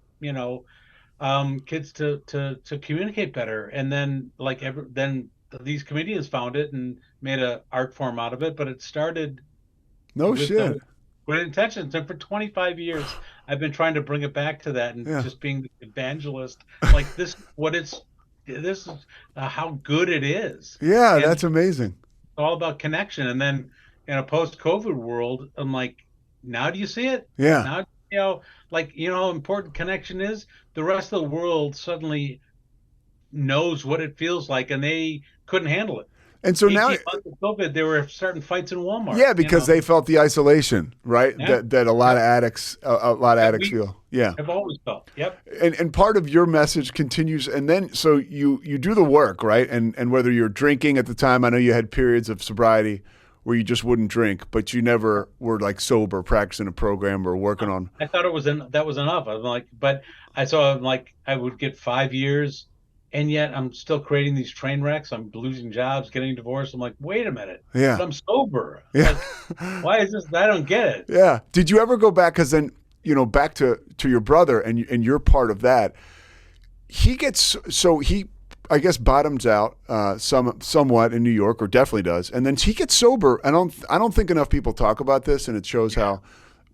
kids to communicate better. And then then these comedians found it and made an art form out of it. But it started with intentions, and for 25 years I've been trying to bring it back to that and just being the evangelist. Like this is how good it is. Yeah, and that's amazing. It's all about connection. And then in a post-COVID world, I'm like, now do you see it? Yeah. Now, how important connection is? The rest of the world suddenly knows what it feels like, and they couldn't handle it. And so now, months of COVID, they were starting fights in Walmart. Yeah, because they felt the isolation, right? Yeah. That a lot of addicts, feel. Yeah, I've always felt. Yep. And part of your message continues, and then so you do the work, right? And whether you're drinking at the time, I know you had periods of sobriety where you just wouldn't drink, but you never were like sober, practicing a program or working on. I thought that was enough. I'm like, I would get 5 years. And yet I'm still creating these train wrecks. I'm losing jobs, getting divorced. I'm like, wait a minute. Yeah. But I'm sober. Yeah. Like, why is this? I don't get it. Yeah. Did you ever go back? Because then, back to your brother and you're part of that. He I guess, bottoms out somewhat in New York, or definitely does. And then he gets sober. I don't think enough people talk about this, and it shows how,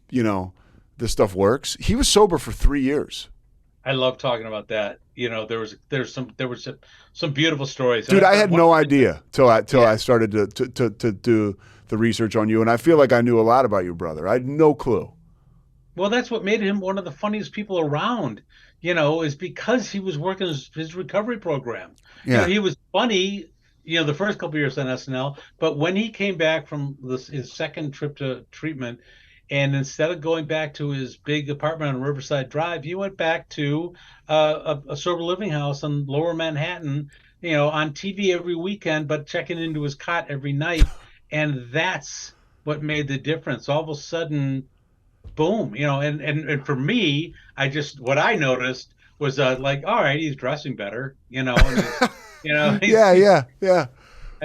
this stuff works. He was sober for 3 years. I love talking about that. There was some beautiful stories. Dude, I had no idea till I started to do the research on you, and I feel like I knew a lot about your brother. I had no clue. Well, that's what made him one of the funniest people around. Is because he was working his recovery program. Yeah. He was funny. The first couple of years on SNL, but when he came back from his second trip to treatment. And instead of going back to his big apartment on Riverside Drive, he went back to a sober living house in Lower Manhattan, on TV every weekend, but checking into his cot every night. And that's what made the difference. All of a sudden, boom, and for me, what I noticed was all right, he's dressing better, and he's, yeah.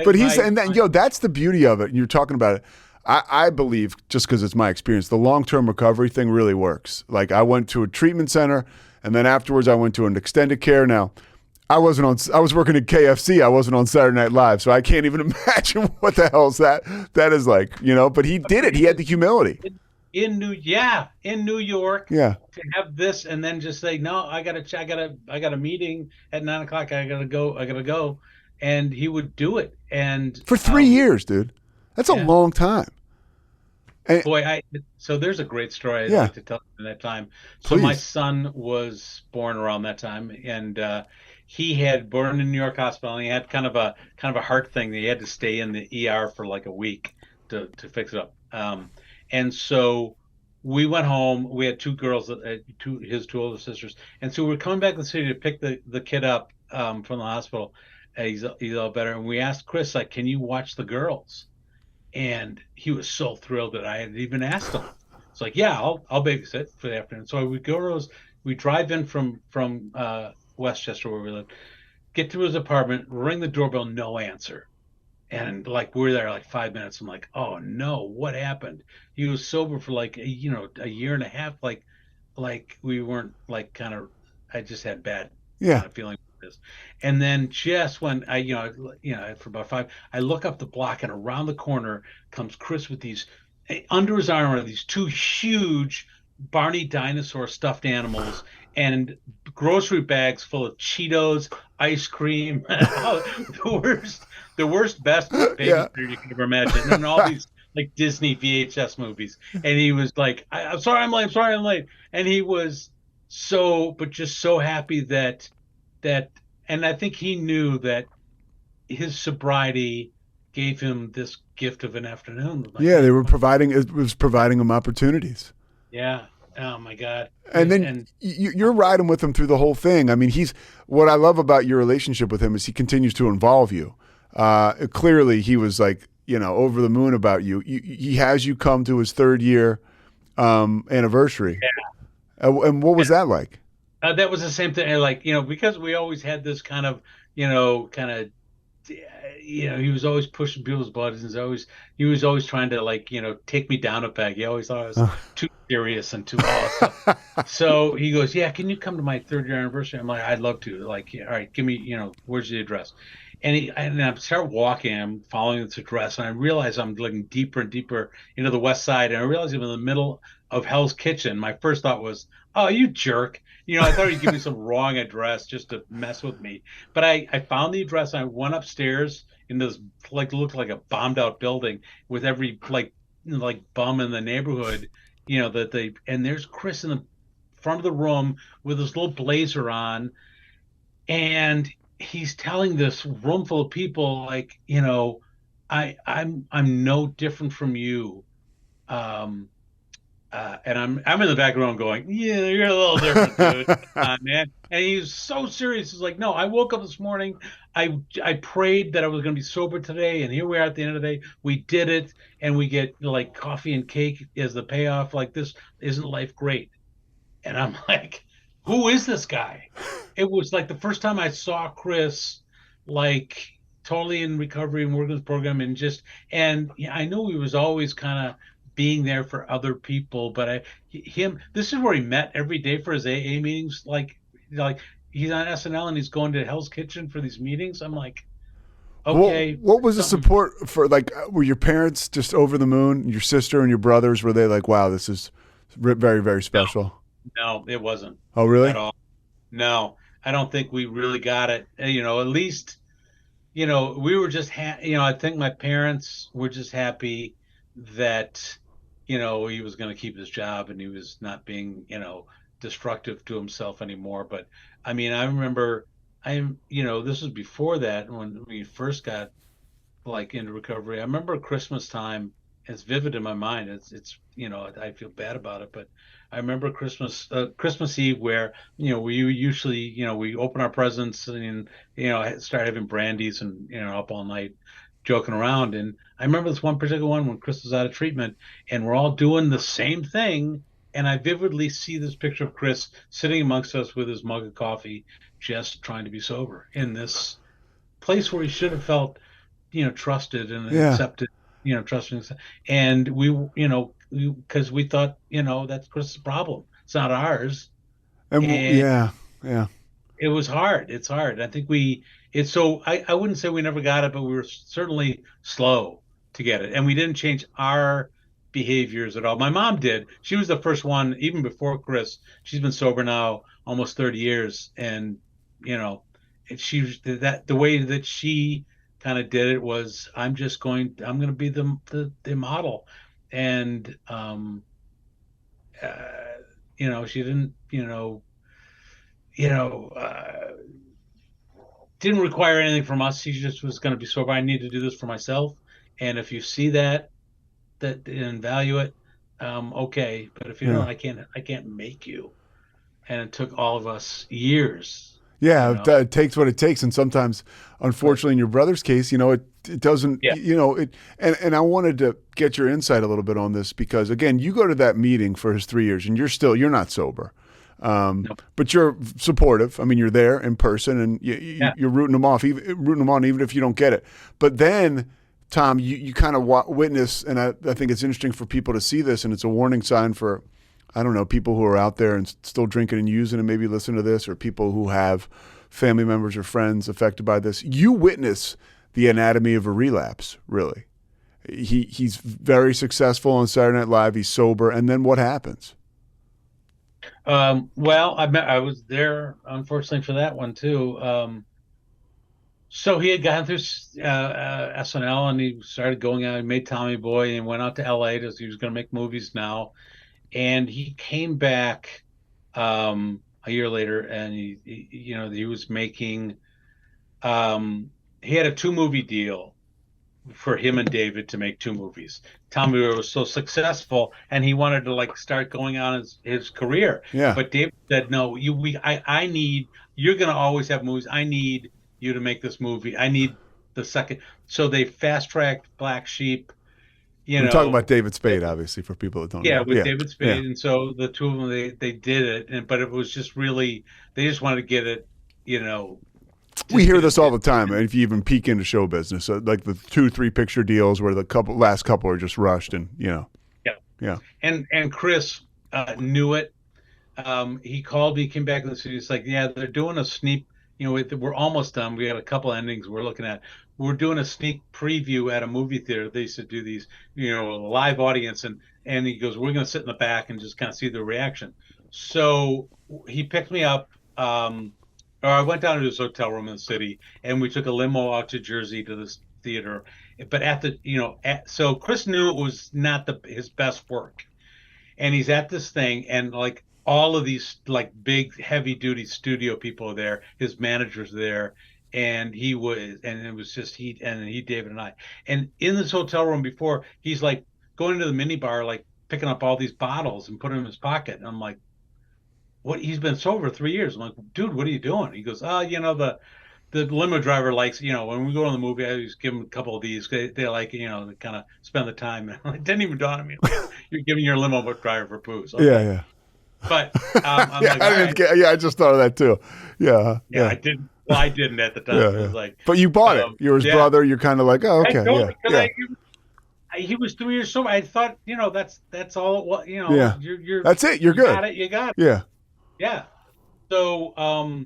But that's the beauty of it. And you're talking about it. I believe, just because it's my experience, the long-term recovery thing really works. Like, I went to a treatment center, and then afterwards I went to an extended care. Now, I was working at KFC. I wasn't on Saturday Night Live, so I can't even imagine what the hell that is like, But he did it. He had the humility. In New York, to have this, and then just say, no, I got a meeting at 9:00. I gotta go, and he would do it. And for 3 years, dude. That's a long time. And, so there's a great story I'd like to tell you in that time. So my son was born around that time, and he had born in New York hospital. And he had kind of a heart thing. He had to stay in the ER for like a week to fix it up. And so we went home. We had two girls, his two older sisters, and so we were coming back to the city to pick the kid up from the hospital. He's all better, and we asked Chris, like, can you watch the girls? And he was so thrilled that I had even asked him. It's like, yeah, I'll babysit for the afternoon. So we drive in from Westchester where we live, get to his apartment, ring the doorbell, no answer. And like we're there like 5 minutes. I'm like, oh no, what happened? He was sober for like a year and a half. Like we weren't like kind of. I just had bad Yeah. kind of feeling with this. And then just when for about five, I look up the block and around the corner comes Chris with these under his arm are these two huge Barney dinosaur stuffed animals and grocery bags full of Cheetos, ice cream, the worst, best babysitter you could ever imagine, and all these like Disney VHS movies. And he was like, "I'm sorry, I'm late. I'm sorry, I'm late." And he was just so happy that, and I think he knew that his sobriety gave him this gift of an afternoon. Like, yeah, it was providing him opportunities. Yeah. Oh my God. And then you're riding with him through the whole thing. I mean, what I love about your relationship with him is he continues to involve you. Clearly he was like, over the moon about you. He has you come to his 3rd year anniversary. Yeah. And what was that like? That was the same thing. Like, because we always had this kind of, he was always pushing people's buttons. He was always trying to like, take me down a peg. He always thought I was too serious and too awesome. So he goes, yeah, can you come to my 3rd year anniversary? I'm like, I'd love to. Like, all right, give me, where's the address? And I start walking, I'm following this address, and I realize I'm looking deeper and deeper into the west side, and I realize I'm in the middle of Hell's Kitchen. My first thought was, oh, you jerk. I thought he'd give me some wrong address just to mess with me. But I found the address, and I went upstairs in this, like, looked like a bombed out building with every, like bum in the neighborhood, and there's Chris in the front of the room with his little blazer on, and he's telling this room full of people, like, I'm no different from you. And I'm in the back row going, yeah, you're a little different, dude. Man. And he's so serious. He's like, no, I woke up this morning. I prayed that I was going to be sober today, and here we are at the end of the day. We did it, and we get like coffee and cake as the payoff. Like, this isn't life great? And I'm like, who is this guy? It was like the first time I saw Chris, like totally in recovery and working this program, and I knew he was always kind of being there for other people, but this is where he met every day for his AA meetings. Like he's on SNL and he's going to Hell's Kitchen for these meetings. I'm like, okay. What was the support for? Like, were your parents just over the moon? Your sister and your brothers, were they like, wow, this is very, very special? No, it wasn't. Oh, really? At all. No, I don't think we really got it. At least, we were just, I think my parents were just happy that, he was going to keep his job and he was not being, destructive to himself anymore. But I mean, I remember this was before that when we first got like into recovery. I remember Christmas time. It's vivid in my mind. It's I feel bad about it, but I remember Christmas Eve where we usually we open our presents and start having brandies and up all night joking around. And I remember this one particular one when Chris was out of treatment and we're all doing the same thing. And I vividly see this picture of Chris sitting amongst us with his mug of coffee, just trying to be sober in this place where he should have felt trusted and accepted. Trusting, and we, because we thought, that's Chris's problem. It's not ours. And yeah. It was hard. It's hard. I think I wouldn't say we never got it, but we were certainly slow to get it. And we didn't change our behaviors at all. My mom did. She was the first one, even before Chris. She's been sober now almost 30 years. And, the way that she kind of did it was, I'm going to be the model. And, she didn't, didn't require anything from us. She just was going to be sober. I need to do this for myself. And if you see that and value it, okay. But if you don't, I can't make you. And it took all of us years. Yeah, You know? it takes what it takes, and sometimes, unfortunately, in your brother's case, it doesn't. Yeah. And I wanted to get your insight a little bit on this because, again, you go to that meeting for his 3 years, and you're not sober, but you're supportive. I mean, you're there in person, and you're rooting him on, even if you don't get it. But then, Tom, you kind of witness, and I think it's interesting for people to see this, and it's a warning sign for, I don't know, people who are out there and still drinking and using and maybe listen to this, or people who have family members or friends affected by this. You witness the anatomy of a relapse, really. He's very successful on Saturday Night Live. He's sober. And then what happens? Well, I was there, unfortunately, for that one, too. So he had gotten through SNL, and he started going out. He made Tommy Boy and went out to LA. He was going to make movies now. And he came back a year later, and he was making. He had a 2-movie deal for him and David to make 2 movies. Tommy Boy was so successful, and he wanted to start going on his career. Yeah. But David said, "No, I need. You're going to always have movies. I need you to make this movie. I need the second." So they fast tracked Black Sheep. We're talking about David Spade, obviously, for people that don't know. Yeah, with David Spade. And so the two of them, they did it. But it was just really, they just wanted to get it, We hear this all the time. If you even peek into show business, like the 2-3 picture deals where the last couple are just rushed and, Yeah. And Chris knew it. He called me, came back to the city. It's like, yeah, they're doing a sneak, we're almost done. We got a couple endings we're looking at. We're doing a sneak preview at a movie theater. They used to do these, live audience. And he goes, we're going to sit in the back and just kind of see the reaction. So he picked me up. Or I went down to his hotel room in the city, and we took a limo out to Jersey to this theater. But so Chris knew it was not his best work. And he's at this thing, and all of these big heavy duty studio people are there, his manager's there. And it was just David and I. And in this hotel room before, he's going to the mini bar, picking up all these bottles and putting them in his pocket. And I'm like, what? He's been sober 3 years. I'm like, dude, what are you doing? He goes, the limo driver likes, when we go to the movie, I just give him a couple of these. They like, they kind of spend the time. And it didn't even dawn on me. You're giving your limo driver for booze. Okay. Yeah. But I just thought of that too. Yeah. I didn't. Well, I didn't at the time. Yeah. I was like, but you bought it. You're his brother. You're kind of like, oh, okay. He was 3 years sober. I thought, that's all it was. Yeah. You're that's it. You're good. You got it. Yeah. Yeah. So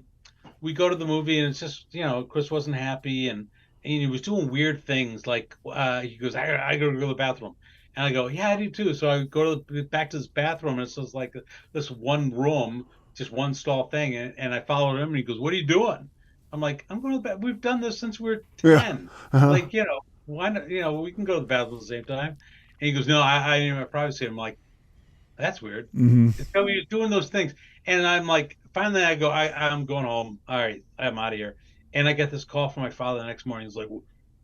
we go to the movie, and it's just, Chris wasn't happy, and he was doing weird things. He goes, I gotta go to the bathroom. And I go, yeah, I do too. So I go back to this bathroom, and it's just this one room, just one stall thing. And I followed him, and he goes, what are you doing? I'm like, I'm going to the bathroom. We've done this since we were 10. Yeah. Uh-huh. Why not? We can go to the bathroom at the same time. And he goes, no, I need my privacy. I'm like, that's weird. Mm-hmm. So he was doing those things. And I'm like, finally I go, I'm going home. All right, I'm out of here. And I get this call from my father the next morning. He's like,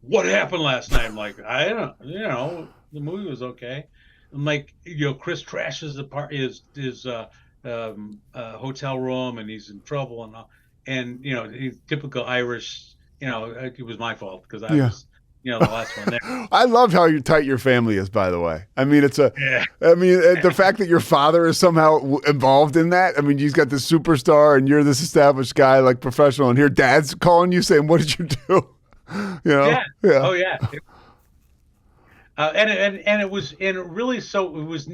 what happened last night? I'm like, I don't know. The movie was okay. I'm like, Chris trashes his hotel room, and he's in trouble and all. And, he's typical Irish, it was my fault because I was, the last one there. I love how tight your family is, by the way. I mean, the fact that your father is somehow involved in that. I mean, he's got this superstar and you're this established guy, professional, and here dad's calling you saying, what did you do? Yeah. Oh, yeah. And it was, and it really, so it was,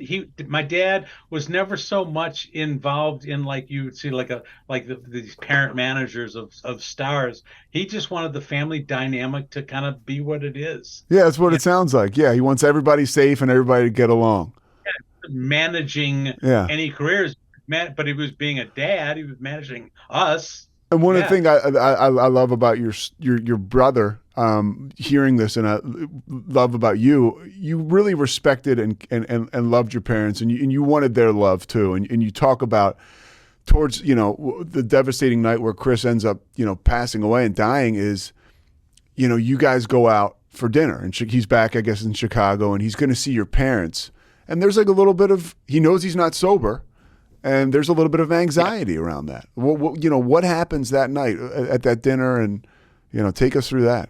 my dad was never so much involved in you would see these parent managers of stars. He just wanted the family dynamic to kind of be what it is. Yeah, that's what it sounds like. Yeah, he wants everybody safe and everybody to get along. Yeah, managing any careers, but he was being a dad. He was managing us. And one of the things I love about your brother, hearing this, and I love about you really respected and loved your parents, and you wanted their love too. And you talk about towards, the devastating night where Chris ends up, passing away and dying is, you guys go out for dinner, and he's back, I guess, in Chicago, and he's going to see your parents. And there's a little bit of, he knows he's not sober. and there's a little bit of anxiety around that. What happens that night at that dinner, and take us through that.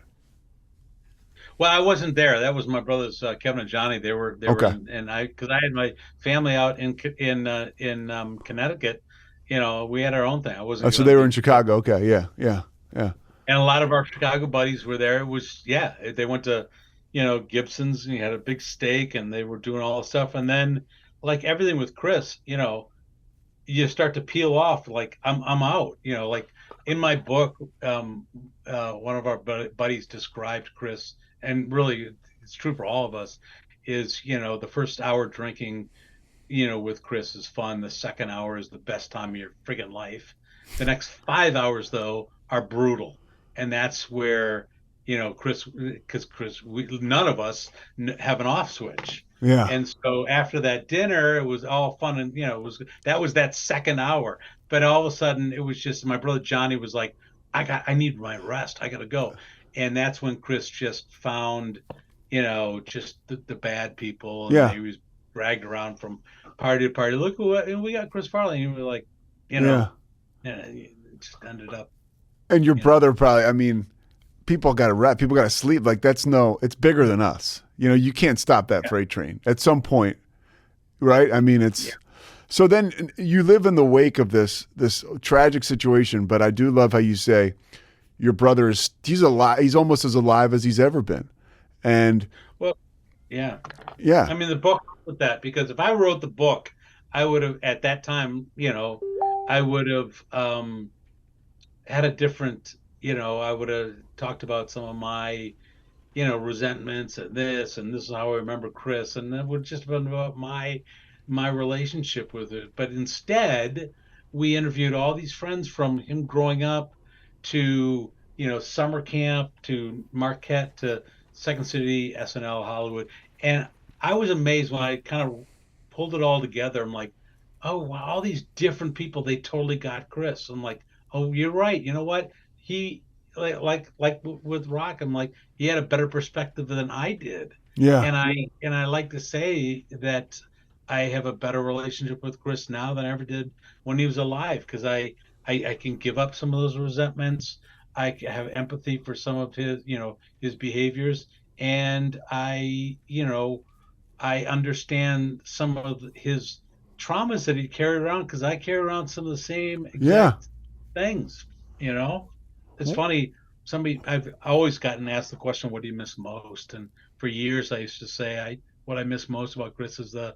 Well, I wasn't there. That was my brothers, Kevin and Johnny. They were, Okay. and because I had my family out in Connecticut. We had our own thing. I wasn't. So they were in Chicago. Okay. Yeah. And a lot of our Chicago buddies were there. It was, they went to, Gibson's, and you had a big steak, and they were doing all the stuff. And then, like everything with Chris, you start to peel off. Like I'm out. Like in my book, one of our buddies described Chris, and really it's true for all of us, is the first hour drinking, with Chris is fun. The second hour is the best time of your friggin' life. The next 5 hours though are brutal, and that's where Chris, none of us have an off switch. Yeah. And so after that dinner, it was all fun, and that was that second hour. But all of a sudden, it was just my brother Johnny was like, I need my rest. I got to go. And that's when Chris just found, just the bad people. And Yeah. he was dragged around from party to party. Look, we got Chris Farley. And we were like, it just ended up. And your brother probably, people got to rest. People got to sleep. Like it's bigger than us. You can't stop that freight train at some point, right? So then you live in the wake of this tragic situation, but I do love how you say your brother he's alive. He's almost as alive as he's ever been. And yeah. The book with that, because if I wrote the book, I would have at that time, I would have had a different, I would have talked about some of my, resentments and this is how I remember Chris, and that would just been about my relationship with it. But instead, we interviewed all these friends from him growing up to, summer camp, to Marquette, to Second City, SNL, Hollywood. And I was amazed when I kind of pulled it all together. I'm like, oh, wow, all these different people, they totally got Chris. I'm like, oh, you're right. You know what? He, like with Rock, I'm like, he had a better perspective than I did. Yeah. And I like to say that I have a better relationship with Chris now than I ever did when he was alive, because I can give up some of those resentments. I have empathy for some of his, his behaviors, and I understand some of his traumas that he carried around, because I carry around some of the same exact things. It's funny. I've always gotten asked the question, "What do you miss most?" And for years, I used to say, what I miss most about Chris is the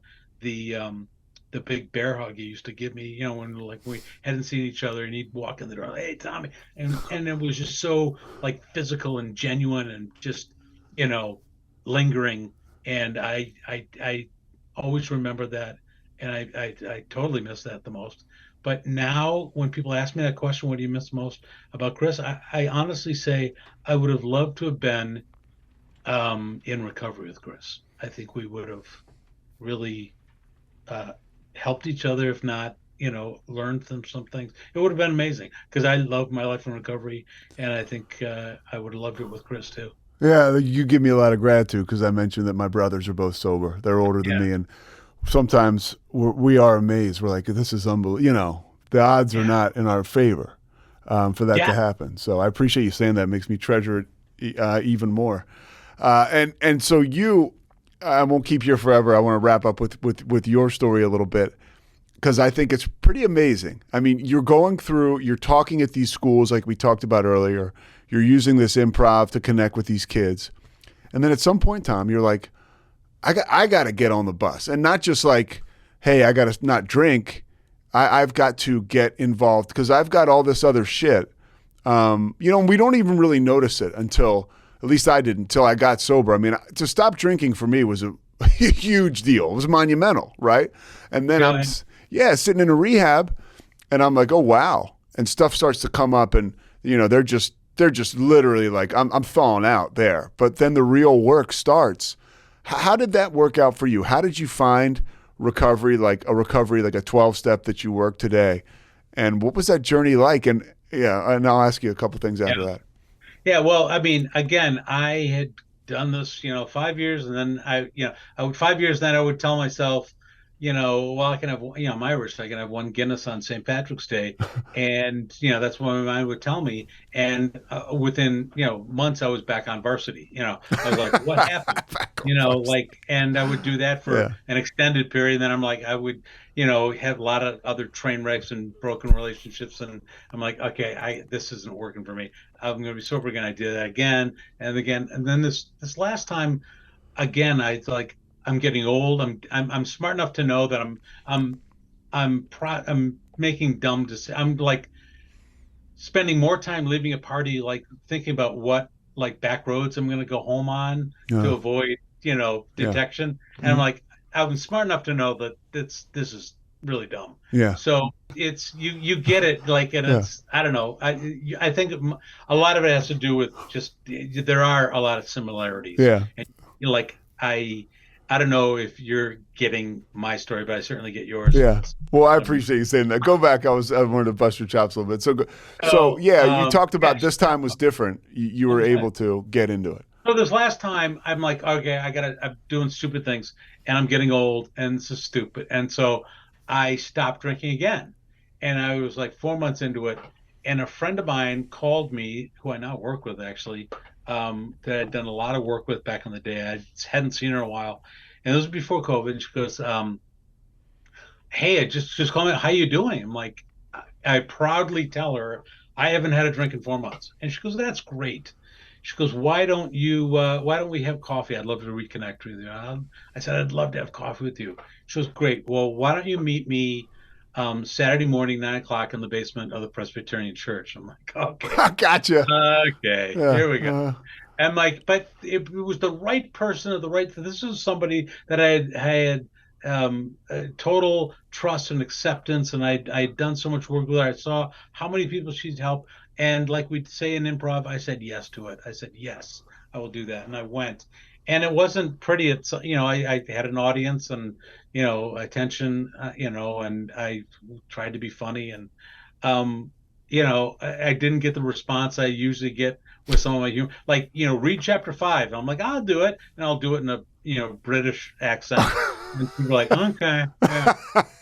big bear hug he used to give me. When we hadn't seen each other, and he'd walk in the door, "Hey, Tommy," and it was just so like physical and genuine, and just lingering. And I always remember that, and I totally miss that the most. But now when people ask me that question, what do you miss most about Chris? I honestly say I would have loved to have been in recovery with Chris. I think we would have really helped each other, if not, learned some things. It would have been amazing, because I loved my life in recovery, and I think I would have loved it with Chris too. Yeah, you give me a lot of gratitude, because I mentioned that my brothers are both sober. They're older than me, and sometimes we are amazed. We're like, this is unbelievable. The odds are not in our favor for that to happen. So I appreciate you saying that. It makes me treasure it even more. And so I won't keep you forever. I want to wrap up with your story a little bit, because I think it's pretty amazing. You're talking at these schools like we talked about earlier. You're using this improv to connect with these kids. And then at some point, Tom, you're like, I got to get on the bus. And not just like, hey, I got to not drink. I've got to get involved, because I've got all this other shit. We don't even really notice it until, at least I didn't, until I got sober. To stop drinking for me was a huge deal. It was monumental, right? And then I'm sitting in a rehab, and I'm like, oh, wow. And stuff starts to come up, and, they're just literally like, I'm thawing out there. But then the real work starts. How did that work out for you? How did you find recovery, like a 12-step that you work today? And what was that journey like? And I'll ask you a couple things after that. Yeah, well, again, I had done this, 5 years, and then I would 5 years, then I would tell myself, well, I can have, I'm Irish, so I can have one Guinness on St. Patrick's Day. And, that's what my mind would tell me. And within, months, I was back on varsity. I was like, what happened? And I would do that for an extended period. And then I'm like, I would, have a lot of other train wrecks and broken relationships. And I'm like, okay, this isn't working for me. I'm going to be sober again. I did that again and again. And then this last time, again, I'm getting old. I'm smart enough to know that I'm making dumb decisions. I'm like spending more time leaving a party, like thinking about what like back roads I'm going to go home on to avoid, detection. And I'm like, I'm smart enough to know that this is really dumb. Yeah. So it's you get it, like, and it's I don't know. I think a lot of it has to do with just there are a lot of similarities. Yeah. And like I don't know if you're getting my story, but I certainly get yours. Yeah. Well, I appreciate you saying that. Go back. I wanted to bust your chops a little bit. So you talked about this time was different. You were able to get into it. So this last time, I'm like, okay, I'm doing stupid things, and I'm getting old, and this is stupid. And so I stopped drinking again. And I was like 4 months into it, and a friend of mine called me, who I now work with actually, that I'd done a lot of work with back in the day. I hadn't seen her in a while. And this was before COVID. And she goes, hey, I just call me, how you doing? I'm like, I proudly tell her, I haven't had a drink in 4 months. And she goes, that's great. She goes, why don't we have coffee? I'd love to reconnect with you. I said, I'd love to have coffee with you. She goes, great. Well, why don't you meet me Saturday morning, 9:00 in the basement of the Presbyterian Church? I'm like, okay. Gotcha. Okay, here we go. And like, but it was the right person or the right. This is somebody that I had total trust and acceptance, and I'd done so much work with her. I saw how many people she'd helped, and like we'd say in improv, I said yes to it. I said yes, I will do that, and I went. And it wasn't pretty. It's I had an audience and attention, and I tried to be funny, and I didn't get the response I usually get with some of my humor. Like, read chapter 5. I'm like, I'll do it, and I'll do it in a British accent. And people are like, okay,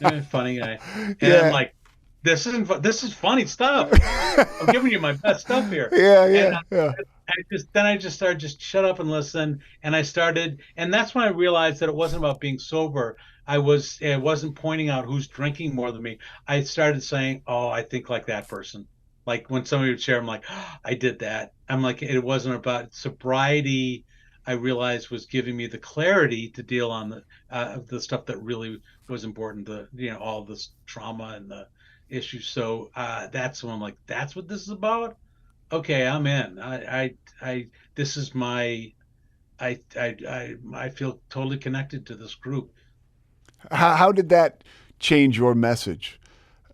yeah, funny guy. And I'm like, this is funny stuff. I'm giving you my best stuff here. Yeah. I just started just shut up and listen. And and that's when I realized that it wasn't about being sober. I wasn't pointing out who's drinking more than me. I started saying, oh, I think like that person. Like when somebody would share, I'm like, oh, I did that. I'm like, it wasn't about sobriety. I realized was giving me the clarity to deal on the stuff that really was important, all this trauma and the issues. So that's when I'm like, that's what this is about. Okay, I'm in. This is my, I feel totally connected to this group. How did that change your message?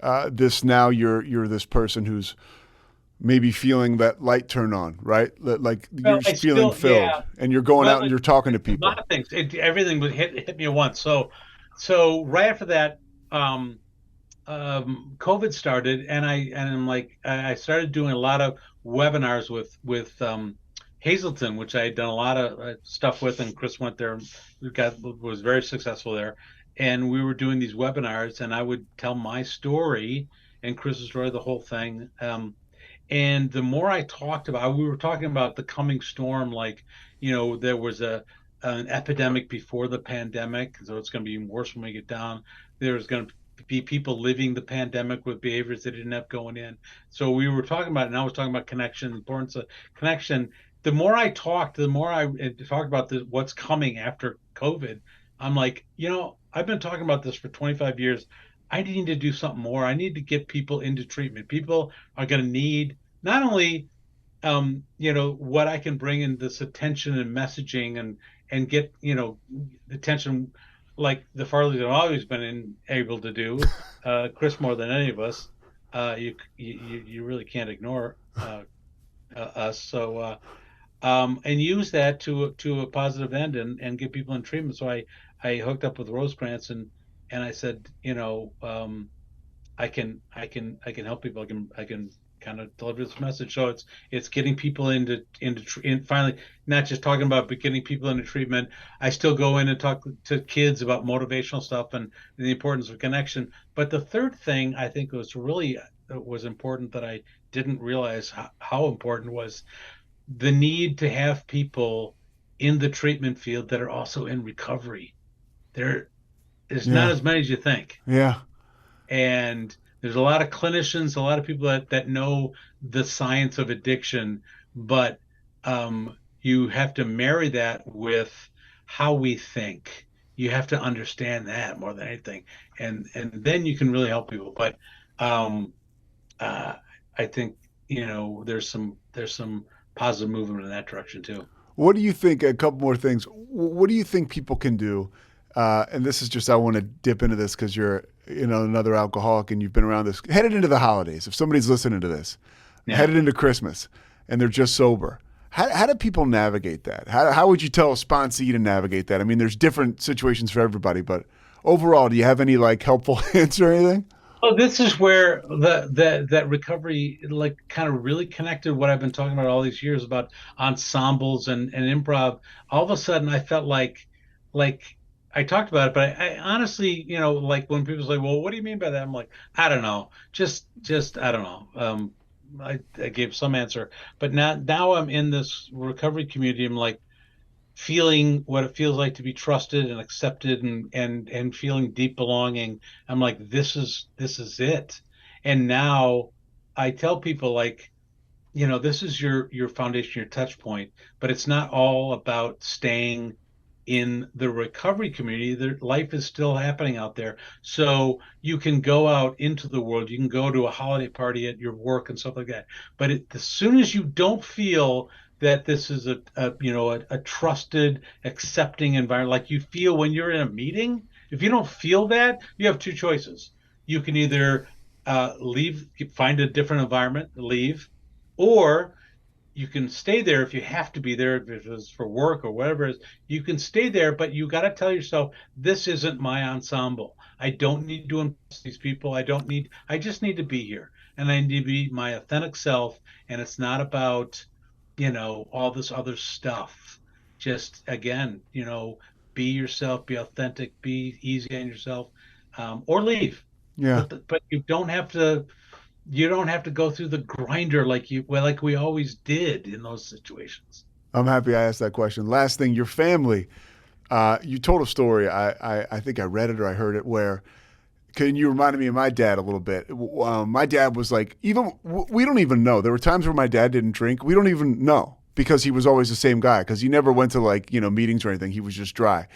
Now you're this person who's maybe feeling that light turn on, right? Like you're feeling filled, and you're going out and you're talking to people. A lot of things. Everything would hit me at once. So right after that, COVID started, and I'm like, I started doing a lot of webinars with Hazleton, which I had done a lot of stuff with, and Chris went there, was very successful there, and we were doing these webinars, and I would tell my story and Chris's story, the whole thing. And the more I talked about, we were talking about the coming storm, like, there was an epidemic before the pandemic, so it's going to be even worse when we get down. There's going to be people living the pandemic with behaviors they didn't have going in. So we were talking about it, and I was talking about connection, importance of connection. The more I talked, the more I talked about what's coming after COVID. I'm like, I've been talking about this for 25 years. I need to do something more. I need to get people into treatment. People are going to need not only, what I can bring in this attention and messaging and get, attention like the Farleys have always been able to do, Chris more than any of us. You really can't ignore us. So and use that to a positive end and get people in treatment. So I hooked up with Rosecrans and I said, I can help people. I can kind of deliver this message. So it's getting people in finally, not just talking about, but getting people into treatment. I still go in and talk to kids about motivational stuff and the importance of connection. But the third thing I think was important that I didn't realize how important was the need to have people in the treatment field that are also in recovery. There's not as many as you think. Yeah. And there's a lot of clinicians, a lot of people that know the science of addiction, but you have to marry that with how we think. You have to understand that more than anything, and then you can really help people. But I think there's some positive movement in that direction too. What do you think? A couple more things. What do you think people can do? And this is just, I want to dip into this because you're, another alcoholic and you've been around this. Headed into the holidays, if somebody's listening to this, headed into Christmas, and they're just sober. How do people navigate that? How would you tell a sponsee to navigate that? I mean, there's different situations for everybody, but overall, do you have any helpful hints or anything? Well, this is where that recovery kind of really connected what I've been talking about all these years about ensembles and improv. All of a sudden, I felt like I talked about it, but I honestly, when people say, "Well, what do you mean by that?" I'm like, I don't know, just I don't know. I gave some answer, but now I'm in this recovery community. I'm like feeling what it feels like to be trusted and accepted and feeling deep belonging. I'm like, this is it. And now I tell people this is your foundation, your touch point, but it's not all about staying in the recovery community. Life is still happening out there. So you can go out into the world. You can go to a holiday party at your work and stuff like that. But as soon as you don't feel that this is a trusted, accepting environment, like you feel when you're in a meeting, if you don't feel that, you have two choices. You can either leave, find a different environment, leave, or you can stay there if you have to be there, if it's for work or whatever it is. You can stay there, but you got to tell yourself, this isn't my ensemble. I don't need to impress these people. I just need to be here. And I need to be my authentic self. And it's not about, all this other stuff. Just, again, be yourself, be authentic, be easy on yourself, or leave. Yeah. But you don't have to go through the grinder like we always did in those situations. I'm happy I asked that question. Last thing, your family, you told a story. I think I read it or I heard it where, you reminded me of my dad a little bit. My dad was we don't even know. There were times where my dad didn't drink. We don't even know because he was always the same guy because he never went to meetings or anything. He was just dry.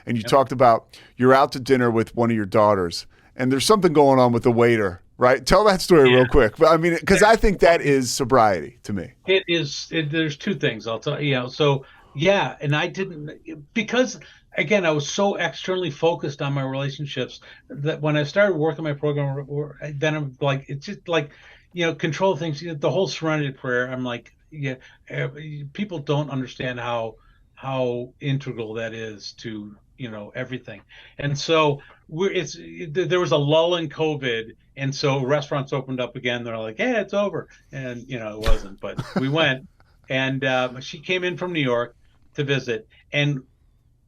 And you talked about you're out to dinner with one of your daughters and there's something going on with the waiter. Right. Tell that story real quick. I mean, because I think that is sobriety to me. It is. There's two things I'll tell you. So, yeah. And I didn't, because again, I was so externally focused on my relationships that when I started working my program, then I'm like, it's just control things. The whole Serenity Prayer. I'm like, people don't understand how integral that is to, everything. And so there was a lull in COVID. And so restaurants opened up again. They're like, "Yeah, it's over." And, it wasn't, but we went. And she came in from New York to visit. And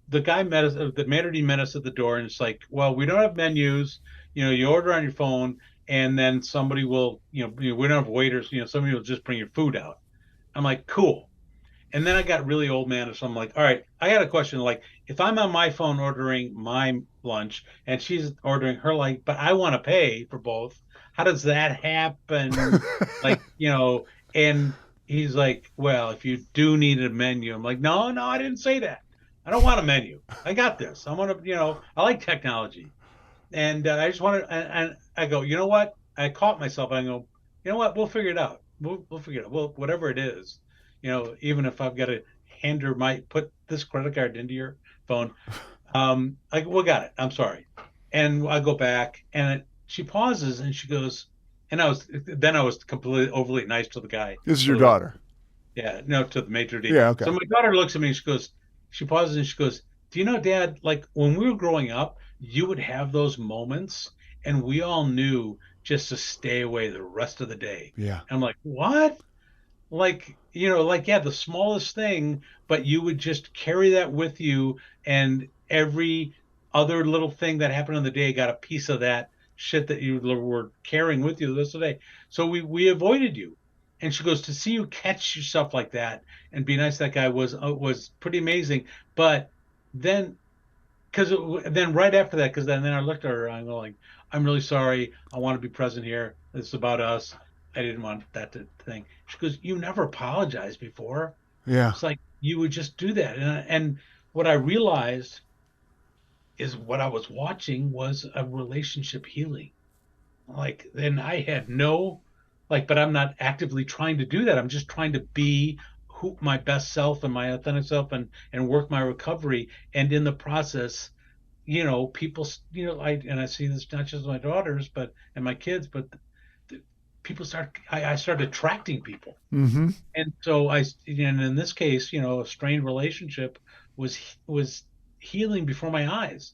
the guy the maitre d' met us at the door. And it's like, "Well, we don't have menus. You order on your phone. And then somebody will, we don't have waiters. Somebody will just bring your food out." I'm like, "Cool." And then I got really old man. So I'm like, all right, I got a question. If I'm on my phone ordering my lunch and she's ordering her but I want to pay for both, how does that happen? And he's like, "Well, if you do need a menu." I'm like, no, I didn't say that. I don't want a menu. I got this. I want to, I like technology. And I just want to, and I go, you know what? I caught myself. I go, you know what? We'll figure it out. We'll figure it out. Well, whatever it is. Even if I've got to put this credit card into your phone, we got it. I'm sorry. And I go back and she pauses and she goes, and I was completely overly nice to the guy. This is your daughter? Yeah, no, to the maitre d'. Yeah, okay. So my daughter looks at me and she pauses and she goes, "Do you know, Dad, when we were growing up, you would have those moments and we all knew just to stay away the rest of the day. Yeah. I'm like, what? Like, yeah, the smallest thing, but you would just carry that with you, and every other little thing that happened in the day got a piece of that shit that you were carrying with you the rest of the day. So we avoided you. And she goes, to see you catch yourself like that and be nice to that guy was pretty amazing. But then, then right after that, because then I looked at her, I'm like, I'm really sorry. I want to be present here. This is about us. I didn't want that thing. She goes, you never apologized before. Yeah. It's like you would just do that. And what I realized is what I was watching was a relationship healing. Like, then I had no, but I'm not actively trying to do that. I'm just trying to be my best self and my authentic self and work my recovery. And in the process, people, I see this not just with my daughters, and my kids, but people I started attracting people. Mm-hmm. And so and in this case, a strained relationship was healing before my eyes.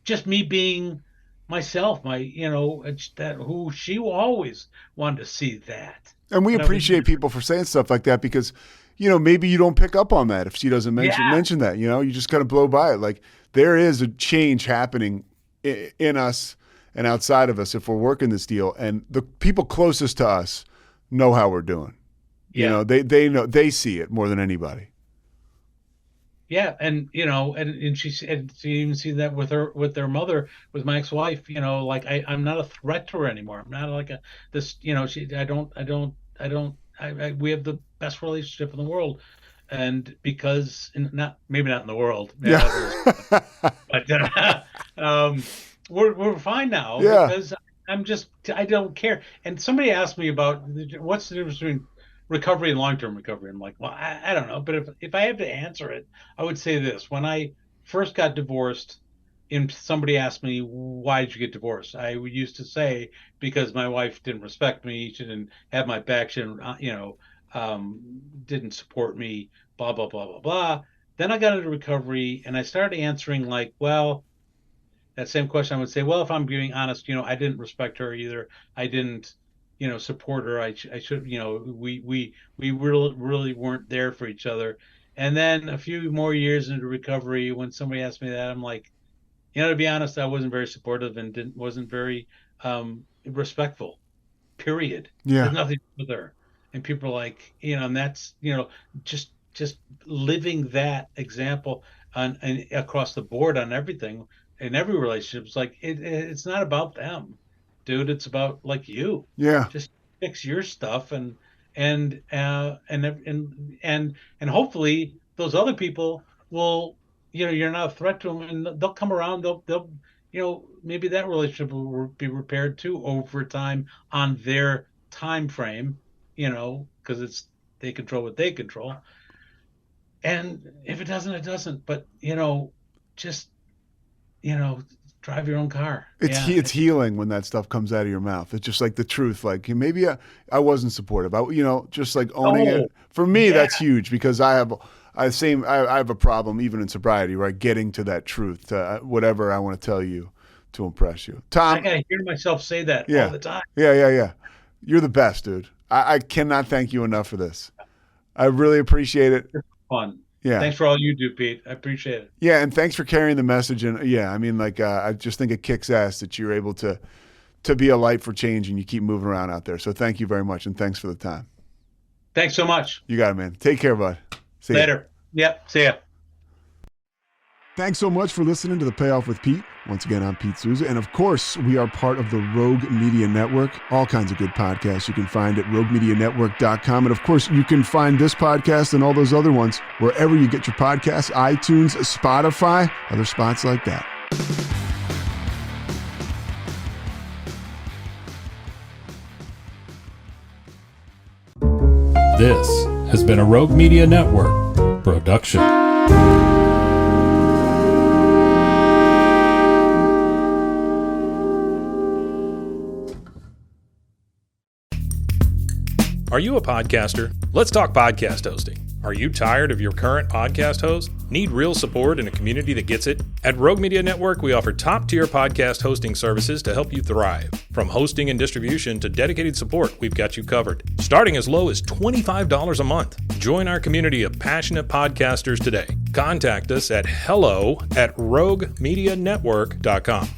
Just me being myself, that who she always wanted to see that. And we appreciate people for saying stuff like that because, maybe you don't pick up on that if she doesn't mention that, you just kind of blow by it. Like there is a change happening in us and outside of us if we're working this deal, and the people closest to us know how we're doing. Yeah. They know, they see it more than anybody. Yeah, and and she even see that with their mother, with my ex-wife. I'm not a threat to her anymore. I'm not like we have the best relationship in the world, and because maybe not in the world, but we're fine now because I don't care. And somebody asked me about what's the difference between recovery and long-term recovery. I'm like, well, I don't know. But if I have to answer it, I would say this. When I first got divorced, and somebody asked me, why did you get divorced? I used to say, because my wife didn't respect me. She didn't have my back. She didn't, didn't support me, blah, blah, blah, blah, blah. Then I got into recovery, and I started answering like, well, that same question I would say, well, if I'm being honest, I didn't respect her either. I didn't support her. I should, we really weren't there for each other. And then a few more years into recovery, when somebody asked me that, I'm like, to be honest, I wasn't very supportive and wasn't very respectful, period. Yeah. There's nothing with her. And people are like, and that's, just living that example and across the board on everything in every relationship. It's like, it's not about them. Dude, it's about like you. Yeah. Just fix your stuff and hopefully those other people will, you're not a threat to them, and they'll come around. They'll maybe that relationship will be repaired too over time on their time frame, because they control what they control. And if it doesn't, it doesn't. But just drive your own car. It's healing when that stuff comes out of your mouth. It's just like the truth. Like maybe I wasn't supportive. Just like owning it. For me, that's huge because I have a problem even in sobriety, right? Getting to that truth, whatever I want to tell you to impress you. Tom, I gotta hear myself say that all the time. Yeah. You're the best, dude. I cannot thank you enough for this. I really appreciate it. It's fun. Yeah. Thanks for all you do, Pete. I appreciate it. Yeah, and thanks for carrying the message. And I just think it kicks ass that you're able to be a light for change and you keep moving around out there. So thank you very much, and thanks for the time. Thanks so much. You got it, man. Take care, bud. See ya. Later. Yep. See ya. Thanks so much for listening to The Payoff with Pete. Once again, I'm Pete Souza. And of course, we are part of the Rogue Media Network. All kinds of good podcasts you can find at roguemedianetwork.com. And of course, you can find this podcast and all those other ones wherever you get your podcasts, iTunes, Spotify, other spots like that. This has been a Rogue Media Network production. Are you a podcaster? Let's talk podcast hosting. Are you tired of your current podcast host? Need real support in a community that gets it? At Rogue Media Network, we offer top-tier podcast hosting services to help you thrive. From hosting and distribution to dedicated support, we've got you covered. Starting as low as $25 a month. Join our community of passionate podcasters today. Contact us at hello@roguemedianetwork.com.